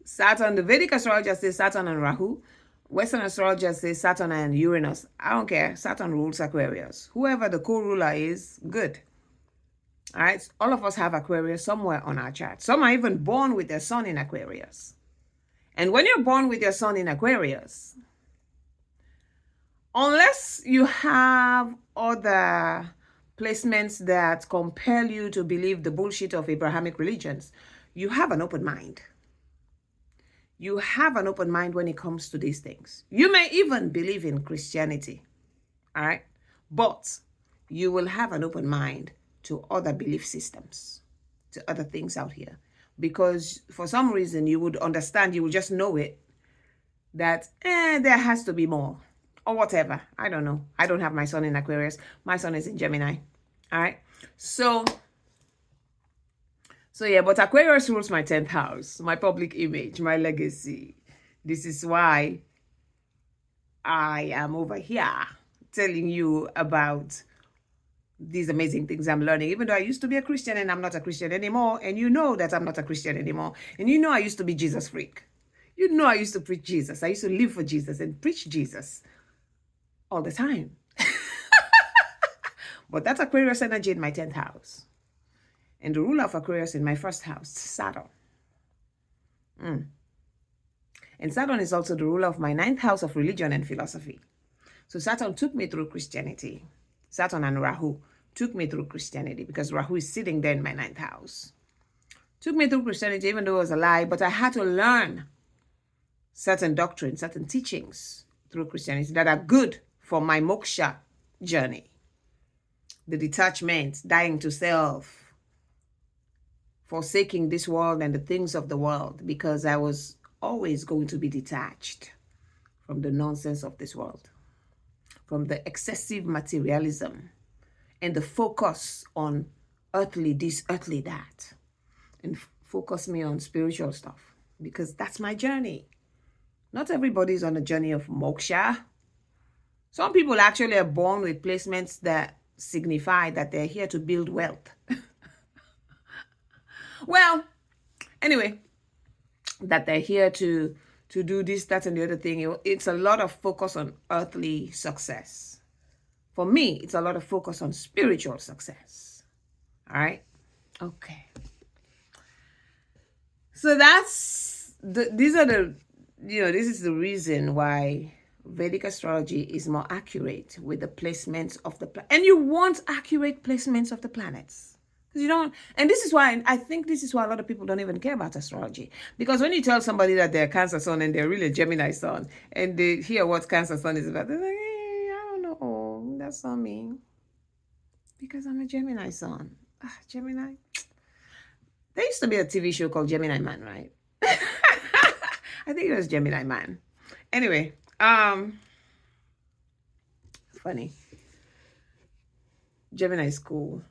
Saturn, the Vedic astrologer says Saturn and Rahu. Western astrologer says Saturn and Uranus. I don't care. Saturn rules Aquarius. Whoever the co-ruler is, good. All right. All of us have Aquarius somewhere on our chart. Some are even born with their sun in Aquarius. And when you're born with your sun in Aquarius, unless you have other placements that compel you to believe the bullshit of Abrahamic religions, you have an open mind. You have an open mind when it comes to these things. You may even believe in Christianity, all right? But you will have an open mind to other belief systems, to other things out here. Because for some reason you would understand, you will just know it, that there has to be more. Or whatever. I don't know. I don't have my sun in Aquarius. My sun is in Gemini. All right. So yeah, but Aquarius rules my 10th house, my public image, my legacy. This is why I am over here telling you about these amazing things I'm learning, even though I used to be a Christian and I'm not a Christian anymore. And you know that I'm not a Christian anymore. And you know I used to be Jesus freak. You know I used to preach Jesus. I used to live for Jesus and preach Jesus all the time. But that's Aquarius energy in my 10th house. And the ruler of Aquarius in my first house, Saturn. And Saturn is also the ruler of my 9th house of religion and philosophy. So Saturn took me through Christianity. Saturn and Rahu took me through Christianity because Rahu is sitting there in my 9th house. Took me through Christianity even though it was a lie, but I had to learn certain doctrines, certain teachings through Christianity that are good for my moksha journey. The detachment, dying to self, forsaking this world and the things of the world, because I was always going to be detached from the nonsense of this world, from the excessive materialism and the focus on earthly this, earthly that, and focus me on spiritual stuff, because that's my journey. Not everybody's on a journey of moksha. Some people actually are born with placements that signify that they're here to build wealth. Well, anyway, that they're here to do this, that, and the other thing. It's a lot of focus on earthly success. For me, it's a lot of focus on spiritual success. All right? Okay. So this is the reason why Vedic astrology is more accurate with the placements of the and you want accurate placements of the planets. Because you don't, and this is why I think this is why a lot of people don't even care about astrology. Because when you tell somebody that they're Cancer sun and they're really a Gemini sun, and they hear what Cancer sun is about, they're like, hey, I don't know, that's not me. Because I'm a Gemini sun. Gemini. There used to be a TV show called Gemini Man, right? I think it was Gemini Man. Anyway, funny. Gemini is cool.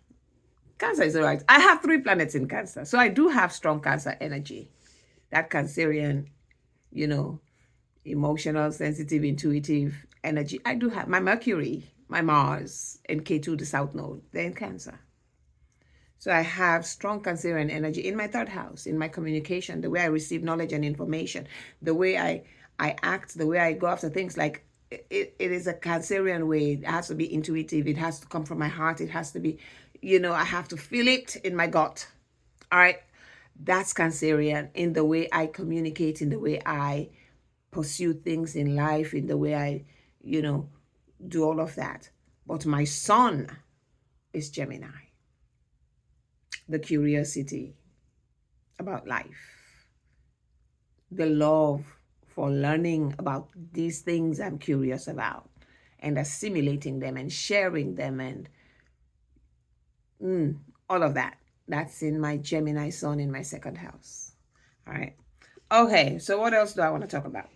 Cancer is all right. I have 3 planets in Cancer. So I do have strong Cancer energy. That Cancerian, emotional, sensitive, intuitive energy. I do have my Mercury, my Mars, and K2, the South Node. They're in Cancer. So I have strong Cancerian energy in my 3rd house, in my communication, the way I receive knowledge and information, the way I act, the way I go after things. Like it is a Cancerian way. It has to be intuitive. It has to come from my heart. It has to be, I have to feel it in my gut. All right. That's Cancerian in the way I communicate, in the way I pursue things in life, in the way I, do all of that. But my sun is Gemini. The curiosity about life, the love for learning about these things I'm curious about and assimilating them and sharing them and all of that. That's in my Gemini sun in my 2nd house. All right. Okay. So what else do I want to talk about?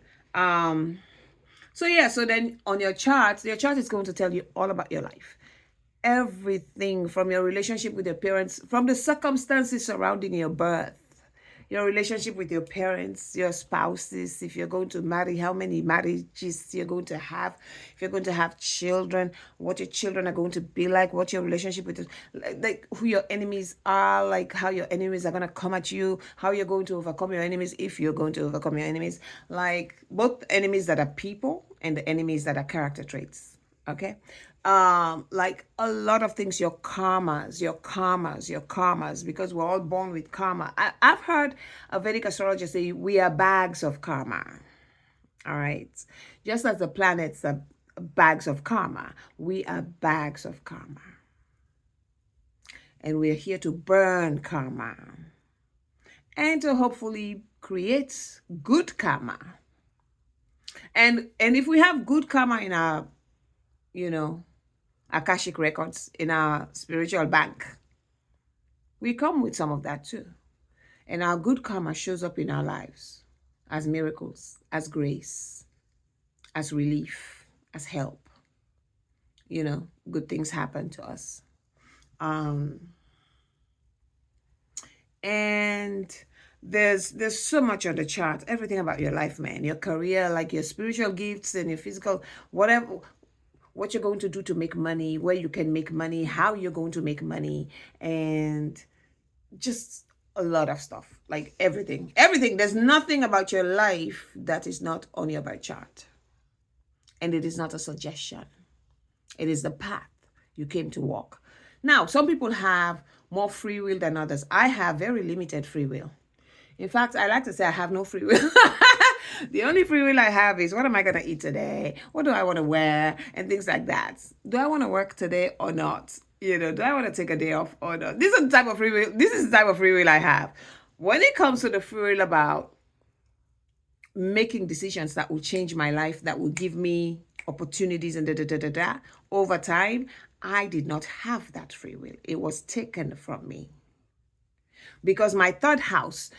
So then on your chart is going to tell you all about your life. Everything from your relationship with your parents, from the circumstances surrounding your birth, your relationship with your parents, your spouses, if you're going to marry, how many marriages you're going to have, if you're going to have children, what your children are going to be like, what your relationship with, like who your enemies are, like how your enemies are going to come at you, how you're going to overcome your enemies, if you're going to overcome your enemies, like both enemies that are people and the enemies that are character traits. Okay. Like a lot of things, your karmas, because we're all born with karma. I've heard a Vedic astrologer say we are bags of karma. All right. Just as the planets are bags of karma, we are bags of karma. And we're here to burn karma and to hopefully create good karma. And if we have good karma in our, Akashic records, in our spiritual bank, we come with some of that too. And our good karma shows up in our lives as miracles, as grace, as relief, as help. Good things happen to us. And there's so much on the chart, everything about your life, man, your career, like your spiritual gifts and your physical, whatever, what you're going to do to make money, where you can make money, how you're going to make money, and just a lot of stuff, like everything. There's nothing about your life that is not on your birth chart. And it is not a suggestion. It is the path you came to walk. Now, some people have more free will than others. I have very limited free will. In fact, I like to say I have no free will. The only free will I have is what am I going to eat today? What do I want to wear? And things like that. Do I want to work today or not? Do I want to take a day off or not? This is the type of free will. This is the type of free will I have. When it comes to the free will about making decisions that will change my life, that will give me opportunities and over time, I did not have that free will. It was taken from me. Because my 3rd house,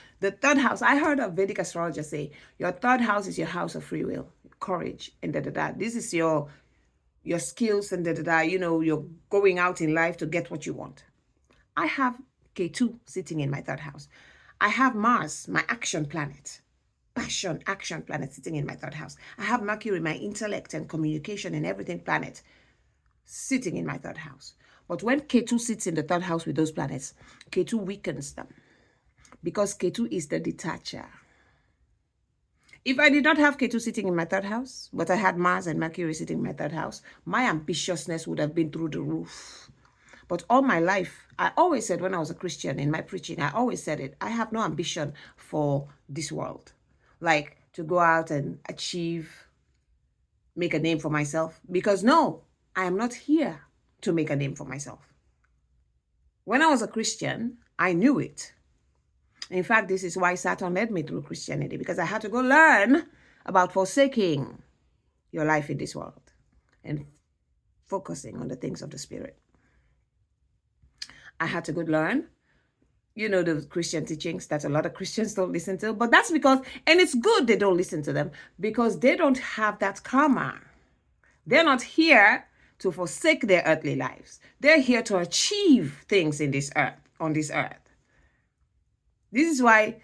I heard a Vedic astrologer say, your 3rd house is your house of free will, courage, and This is your skills and you're going out in life to get what you want. I have K2 sitting in my 3rd house. I have Mars, my action planet, passion, action planet sitting in my 3rd house. I have Mercury, my intellect and communication and everything planet sitting in my 3rd house. But when K2 sits in the 3rd house with those planets, K2 weakens them because K2 is the detacher. If I did not have K2 sitting in my 3rd house, but I had Mars and Mercury sitting in my 3rd house, my ambitiousness would have been through the roof. But all my life, I always said when I was a Christian in my preaching, I always said it, I have no ambition for this world. Like to go out and achieve make a name for myself, because no, I am not here to make a name for myself. When I was a Christian, I knew it. In fact, this is why Saturn led me through Christianity, because I had to go learn about forsaking your life in this world and focusing on the things of the Spirit. I had to go learn, the Christian teachings that a lot of Christians don't listen to, but that's because, and it's good they don't listen to them, because they don't have that karma. They're not here to forsake their earthly lives. They're here to achieve things in this earth, on this earth. This is why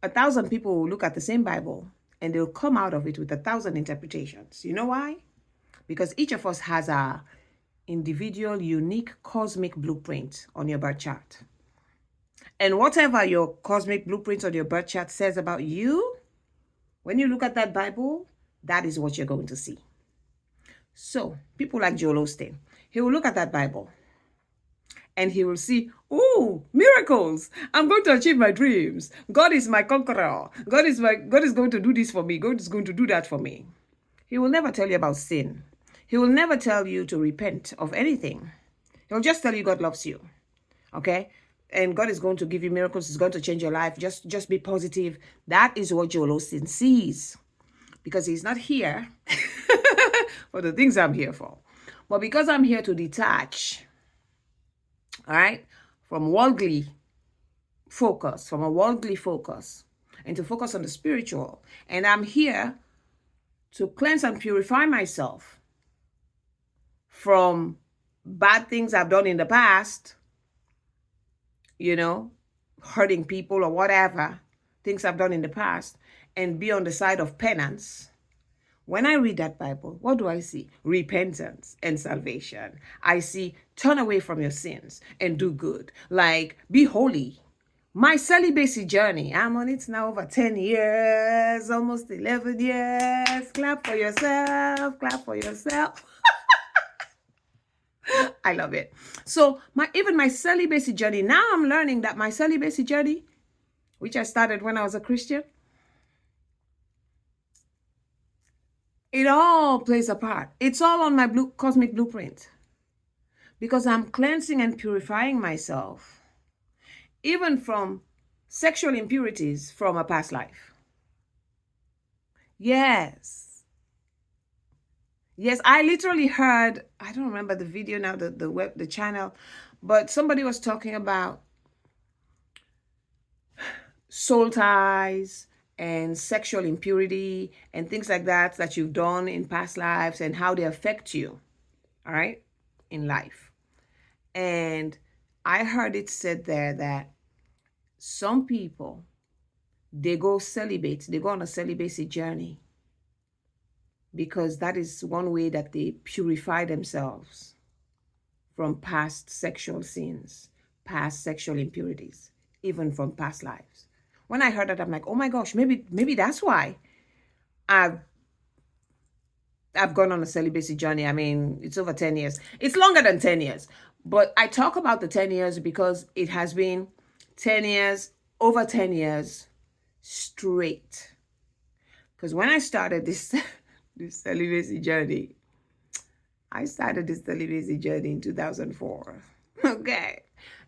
1,000 people will look at the same Bible and they'll come out of it with 1,000 interpretations. You know why? Because each of us has our individual, unique cosmic blueprint on your birth chart. And whatever your cosmic blueprint on your birth chart says about you, when you look at that Bible, that is what you're going to see. So people like Joel Osteen, he will look at that Bible and he will see, oh, miracles. I'm going to achieve my dreams. God is my conqueror. God is going to do this for me. God is going to do that for me. He will never tell you about sin. He will never tell you to repent of anything. He'll just tell you God loves you. Okay? And God is going to give you miracles. He's going to change your life. Just be positive. That is what Joel Osteen sees. Because he's not here for the things I'm here for. But because I'm here to detach, all right, from a worldly focus, and to focus on the spiritual. And I'm here to cleanse and purify myself from bad things I've done in the past, hurting people or whatever, things I've done in the past, and be on the side of penance. When I read that Bible, what do I see? Repentance and salvation. I see turn away from your sins and do good. Like, be holy. My celibacy journey, I'm on it now over 10 years, almost 11 years. Clap for yourself, clap for yourself. I love it. So even my celibacy journey, now I'm learning that my celibacy journey, which I started when I was a Christian, it all plays a part. It's all on my cosmic blueprint. Because I'm cleansing and purifying myself, even from sexual impurities from a past life. Yes, I literally heard, I don't remember the video now, the channel, but somebody was talking about soul ties and sexual impurity and things like that you've done in past lives and how they affect you, all right, in life. And I heard it said there that some people, they go on a celibacy journey because that is one way that they purify themselves from past sexual sins, past sexual impurities, even from past lives. When I heard that, I'm like, oh my gosh, maybe that's why I've gone on a celibacy journey. I mean, it's over 10 years. It's longer than 10 years. But I talk about the 10 years because it has been 10 years, over 10 years straight. Because when I started this celibacy journey, I started this celibacy journey in 2004. Okay.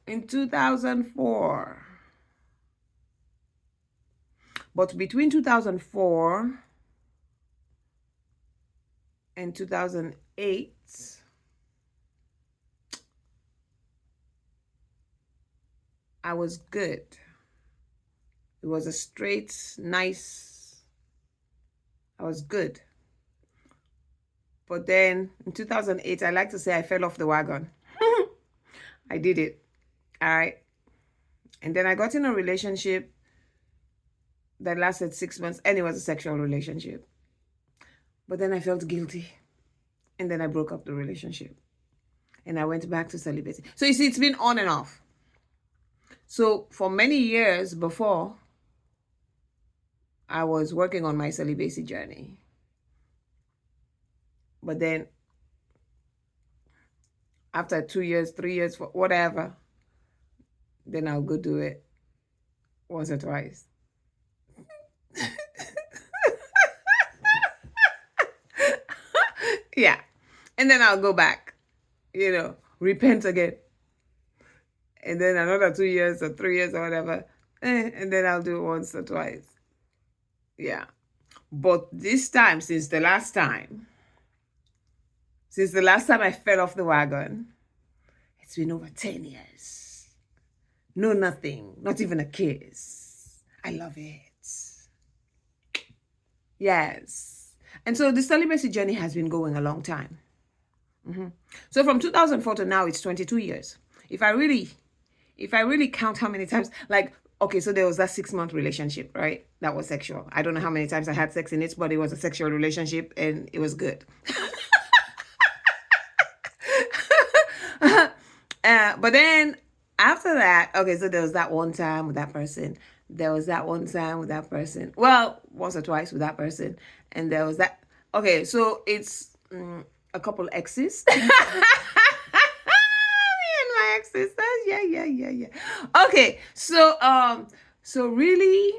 In 2004. But between 2004 and 2008, I was good. It was a straight, nice, I was good. But then in 2008, I like to say I fell off the wagon. I did it. All right. And then I got in a relationship that lasted 6 months, and it was a sexual relationship. But then I felt guilty. And then I broke up the relationship. And I went back to celibacy. So you see, it's been on and off. So for many years before, I was working on my celibacy journey. But then after 2 years, 3 years, whatever, then I'll go do it once or twice. Yeah. And then I'll go back, repent again. And then another 2 years or 3 years or whatever. And then I'll do it once or twice. Yeah. But this time, since the last time I fell off the wagon, it's been over 10 years. No, nothing. Not even a kiss. I love it. Yes. And so the celibacy journey has been going a long time. So from 2004 to now, it's 22 years. If I really count how many times, like, okay, so there was that 6-month relationship, right? That was sexual. I don't know how many times I had sex in it, but it was a sexual relationship and it was good. But then after that, okay, so there was that one time with that person. There was that one time with that person. Well, once or twice with that person. And there was that. Okay, so it's a couple exes. Me and my exes. Yeah. Okay, so really,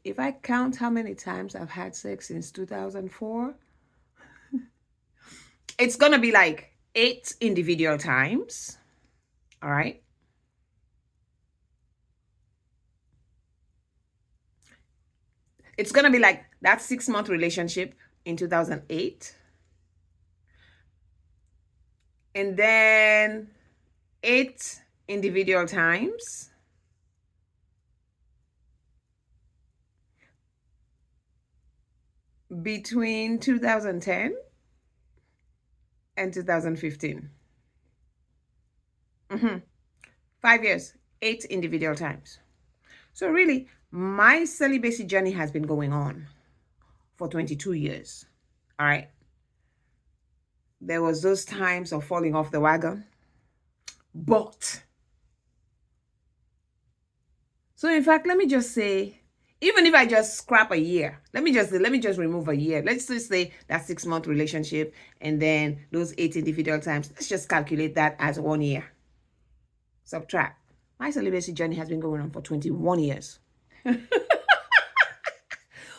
if I count how many times I've had sex since 2004, it's going to be like 8 individual times. All right. It's going to be like that 6-month relationship in 2008. And then 8 individual times. Between 2010 and 2015. 5 years, 8 individual times. So really, my celibacy journey has been going on for 22 years. All right. There was those times of falling off the wagon. But, so in fact, let me just say, even if I just scrap a year, let me just remove a year. Let's just say that 6-month relationship and then those 8 individual times. Let's just calculate that as 1 year. Subtract. My celibacy journey has been going on for 21 years.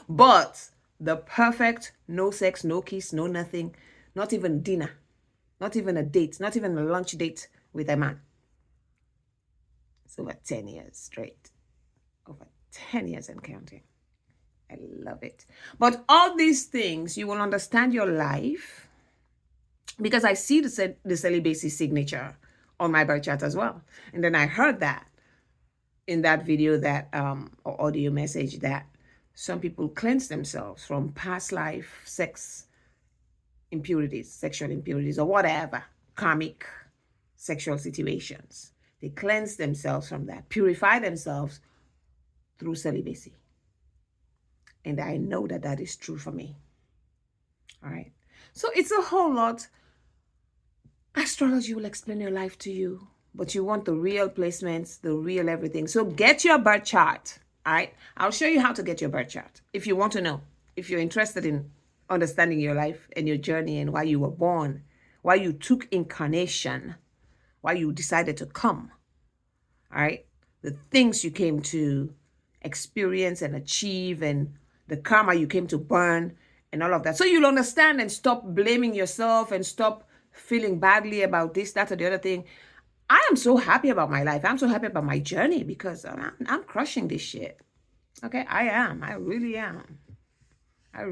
But the perfect, no sex, no kiss, no nothing, not even dinner, not even a date, not even a lunch date with a man. It's over 10 years straight. Over 10 years and counting. I love it. But all these things, you will understand your life because I see the celibacy signature on my birth chart as well. And then I heard that in that video that or audio message that some people cleanse themselves from past life sex impurities, sexual impurities, or whatever, karmic sexual situations. They cleanse themselves from that, purify themselves through celibacy. And I know that that is true for me. All right. So it's a whole lot. Astrology will explain your life to you, but you want the real placements, the real everything. So get your birth chart. All right. I'll show you how to get your birth chart if you want to know, if you're interested in understanding your life and your journey and why you were born, why you took incarnation, why you decided to come. All right. The things you came to experience and achieve and the karma you came to burn and all of that. So you'll understand and stop blaming yourself and stop feeling badly about this, that, or the other thing. I am so happy about my life. I'm so happy about my journey because I'm crushing this shit. Okay, I am. I really am. I'm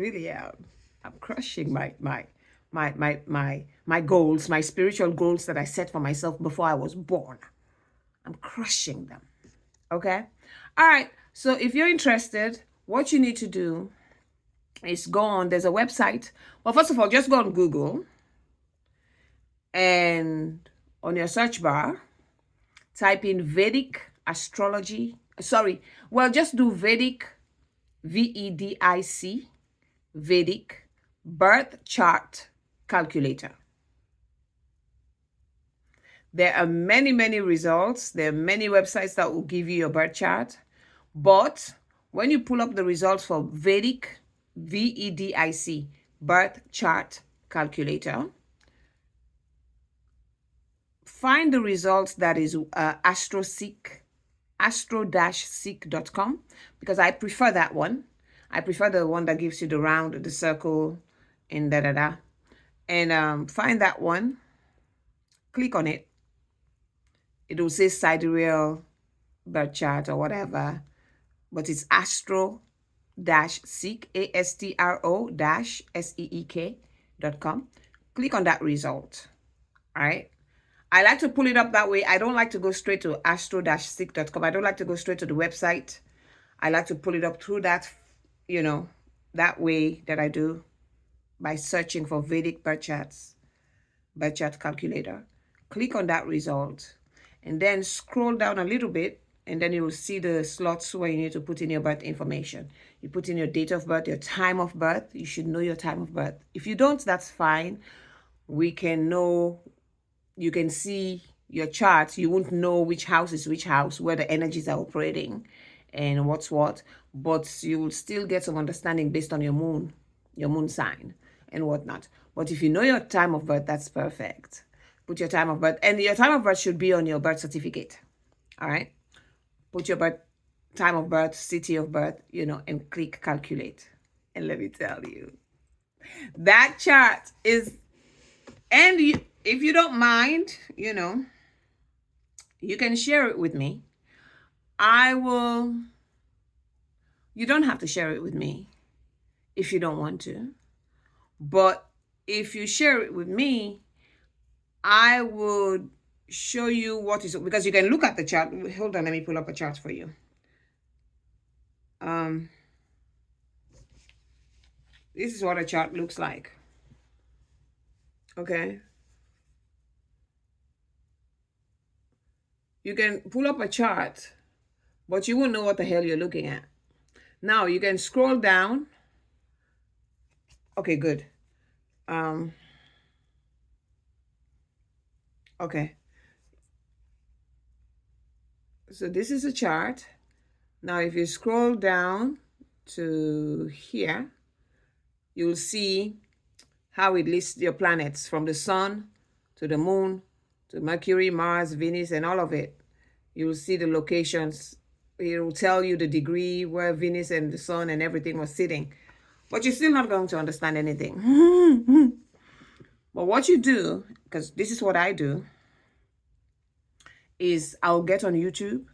crushing my goals, my spiritual goals that I set for myself before I was born. I'm crushing them. Okay? All right. So if you're interested, what you need to do is go on. There's a website. Well, first of all, just go on Google and on your search bar, type in Vedic Astrology. Just do Vedic, VEDIC, Vedic birth chart calculator. There are many, many results. There are many websites that will give you your birth chart. But when you pull up the results for Vedic, VEDIC, birth chart calculator, find the results that is astro-seek.com, because I prefer that one. I prefer the one that gives you the round, the circle, and da-da-da. And find that one. Click on it. It will say sidereal birth chart or whatever, but it's astro-seek, astro-seek.com. Click on that result. All right. I like to pull it up that way. I don't like to go straight to astro-seek.com. I don't like to go straight to the website. I like to pull it up through that, that way that I do by searching for Vedic birth charts, birth chart calculator. Click on that result and then scroll down a little bit, and then you will see the slots where you need to put in your birth information. You put in your date of birth, your time of birth. You should know your time of birth. If you don't, that's fine. We can know, you can see your chart. You won't know which house is which house, where the energies are operating and what's what, but you will still get some understanding based on your moon sign and whatnot. But if you know your time of birth, that's perfect. Put your time of birth, and your time of birth should be on your birth certificate. All right. Put your time of birth, city of birth, and click calculate. And let me tell you, that chart is, and if you don't mind, you can share it with me. You don't have to share it with me if you don't want to. But if you share it with me, I would show you what is, because you can look at the chart. Hold on, let me pull up a chart for you. This is what a chart looks like. Okay. You can pull up a chart, but you won't know what the hell you're looking at. Now you can scroll down. Okay, good. Okay. So this is a chart. Now, if you scroll down to here, you'll see how it lists your planets from the sun to the moon to Mercury, Mars, Venus, and all of it. You'll see the locations. It will tell you the degree where Venus and the sun and everything was sitting. But you're still not going to understand anything. But what you do, because this is what I do, is I'll get on YouTube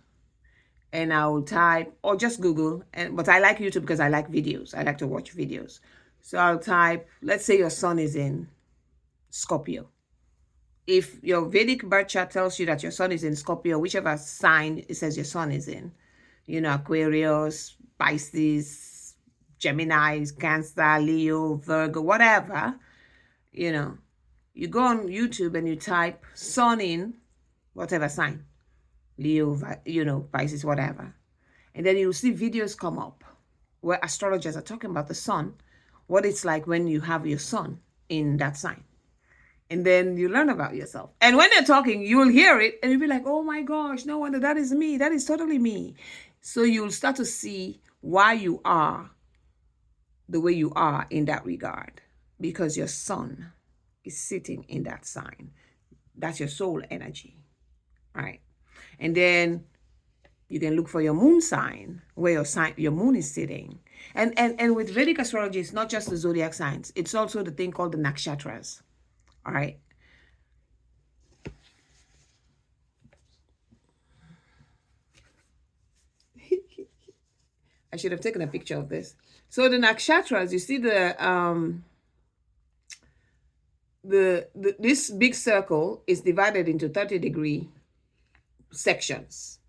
and I'll type, or just Google, but I like YouTube because I like videos. I like to watch videos. So I'll type, let's say your sun is in Scorpio. If your Vedic birth chart tells you that your sun is in Scorpio, whichever sign it says your sun is in, Aquarius, Pisces, Gemini, Cancer, Leo, Virgo, whatever, you go on YouTube and you type sun in whatever sign, Leo, Pisces, whatever. And then you'll see videos come up where astrologers are talking about the sun, what it's like when you have your sun in that sign. And then you learn about yourself. And when they're talking, you'll hear it and you'll be like, oh my gosh, no wonder, that is me. That is totally me. So you'll start to see why you are the way you are in that regard, because your sun is sitting in that sign. That's your soul energy. Right. And then you can look for your moon sign, where your moon is sitting. And with Vedic astrology, it's not just the zodiac signs. It's also the thing called the nakshatras. All right. I should have taken a picture of this. So the nakshatras, you see this big circle is divided into 30-degree sections.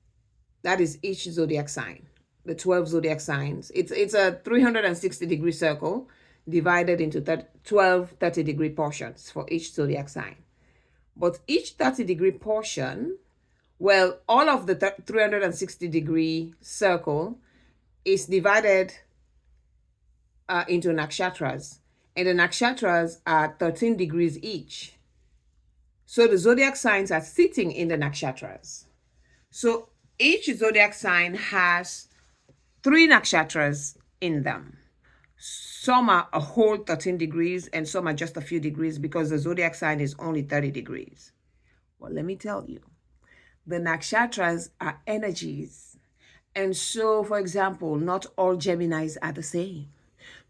That is each zodiac sign, the 12 zodiac signs. It's a 360-degree circle divided into 12 30-degree portions for each zodiac sign. But each 30-degree portion, well, all of the 360-degree circle is divided into nakshatras. And the nakshatras are 13 degrees each. So the zodiac signs are sitting in the nakshatras. So each zodiac sign has 3 nakshatras in them. Some are a whole 13 degrees and some are just a few degrees because the zodiac sign is only 30 degrees. Well, let me tell you, the nakshatras are energies. And so, for example, not all Geminis are the same.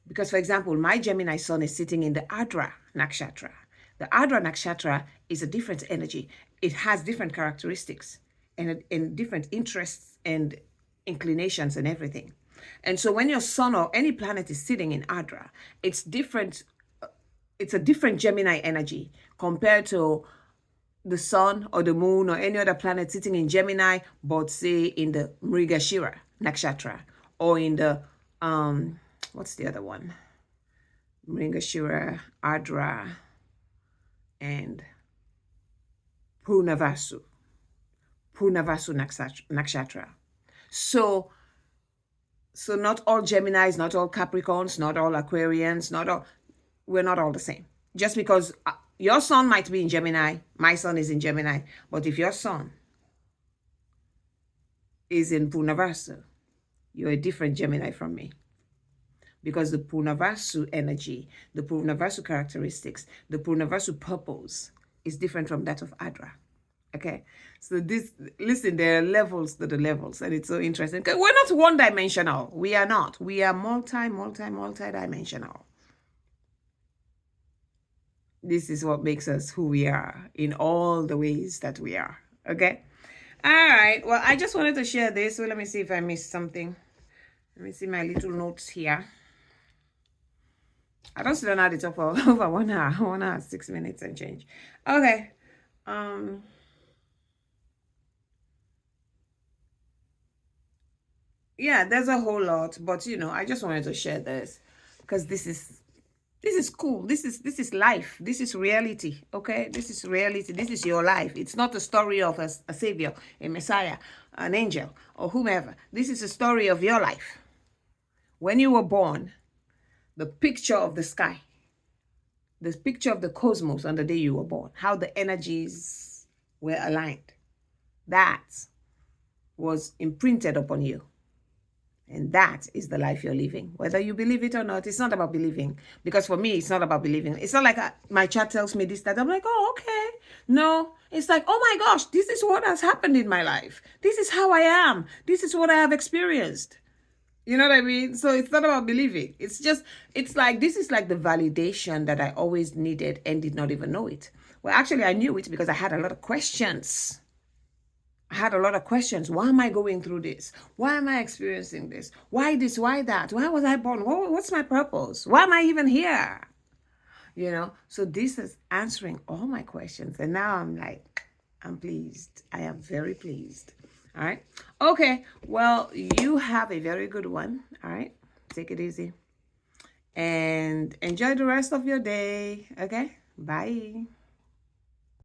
Because, for example, my Gemini sun is sitting in the Adra nakshatra. The Adra nakshatra is a different energy. It has different characteristics and different interests and inclinations and everything. And so when your sun or any planet is sitting in Adra, it's different. It's a different Gemini energy compared to the sun or the moon or any other planet sitting in Gemini, but say in the Mrigashira nakshatra or in the what's the other one? Mrigashira, Adra, and Purnavasu nakshatra. So not all Geminis, not all Capricorns, not all Aquarians, we're not all the same. Just because your sun might be in Gemini, my sun is in Gemini, but if your sun is in Purnavasu, you're a different Gemini from me. Because the Purnavasu energy, the Purnavasu characteristics, the Purnavasu purpose is different from that of Adra. Okay, so listen, there are levels to the levels, and it's so interesting. We're not one-dimensional. We are not. We are multi-dimensional. This is what makes us who we are in all the ways that we are. Okay, all right. Well, I just wanted to share this. So let me see if I missed something. Let me see my little notes here. I don't sit down at the top for over 1 hour, 1 hour, 6 minutes and change. Okay. Yeah, there's a whole lot, but I just wanted to share this because this is cool. This is life. This is reality. Okay, this is reality. This is your life. It's not a story of a savior, a messiah, an angel, or whomever. This is a story of your life. When you were born, the picture of the sky, the picture of the cosmos on the day you were born, how the energies were aligned, that was imprinted upon you. And that is the life you're living. Whether you believe it or not, it's not about believing. Because for me, it's not about believing. It's not like my chart tells me this, that. I'm like, oh, okay. No, it's like, oh my gosh, this is what has happened in my life. This is how I am. This is what I have experienced. You know what I mean? So it's not about believing. It's like, this is like the validation that I always needed and did not even know it. Well, actually, I knew it because I had a lot of questions. Why am I going through this? Why am I experiencing this? Why this? Why that? Why was I born? What's my purpose? Why am I even here? So this is answering all my questions. And now I'm like, I'm pleased. I am very pleased. All right. Okay. Well, you have a very good one. All right. Take it easy. And enjoy the rest of your day. Okay. Bye.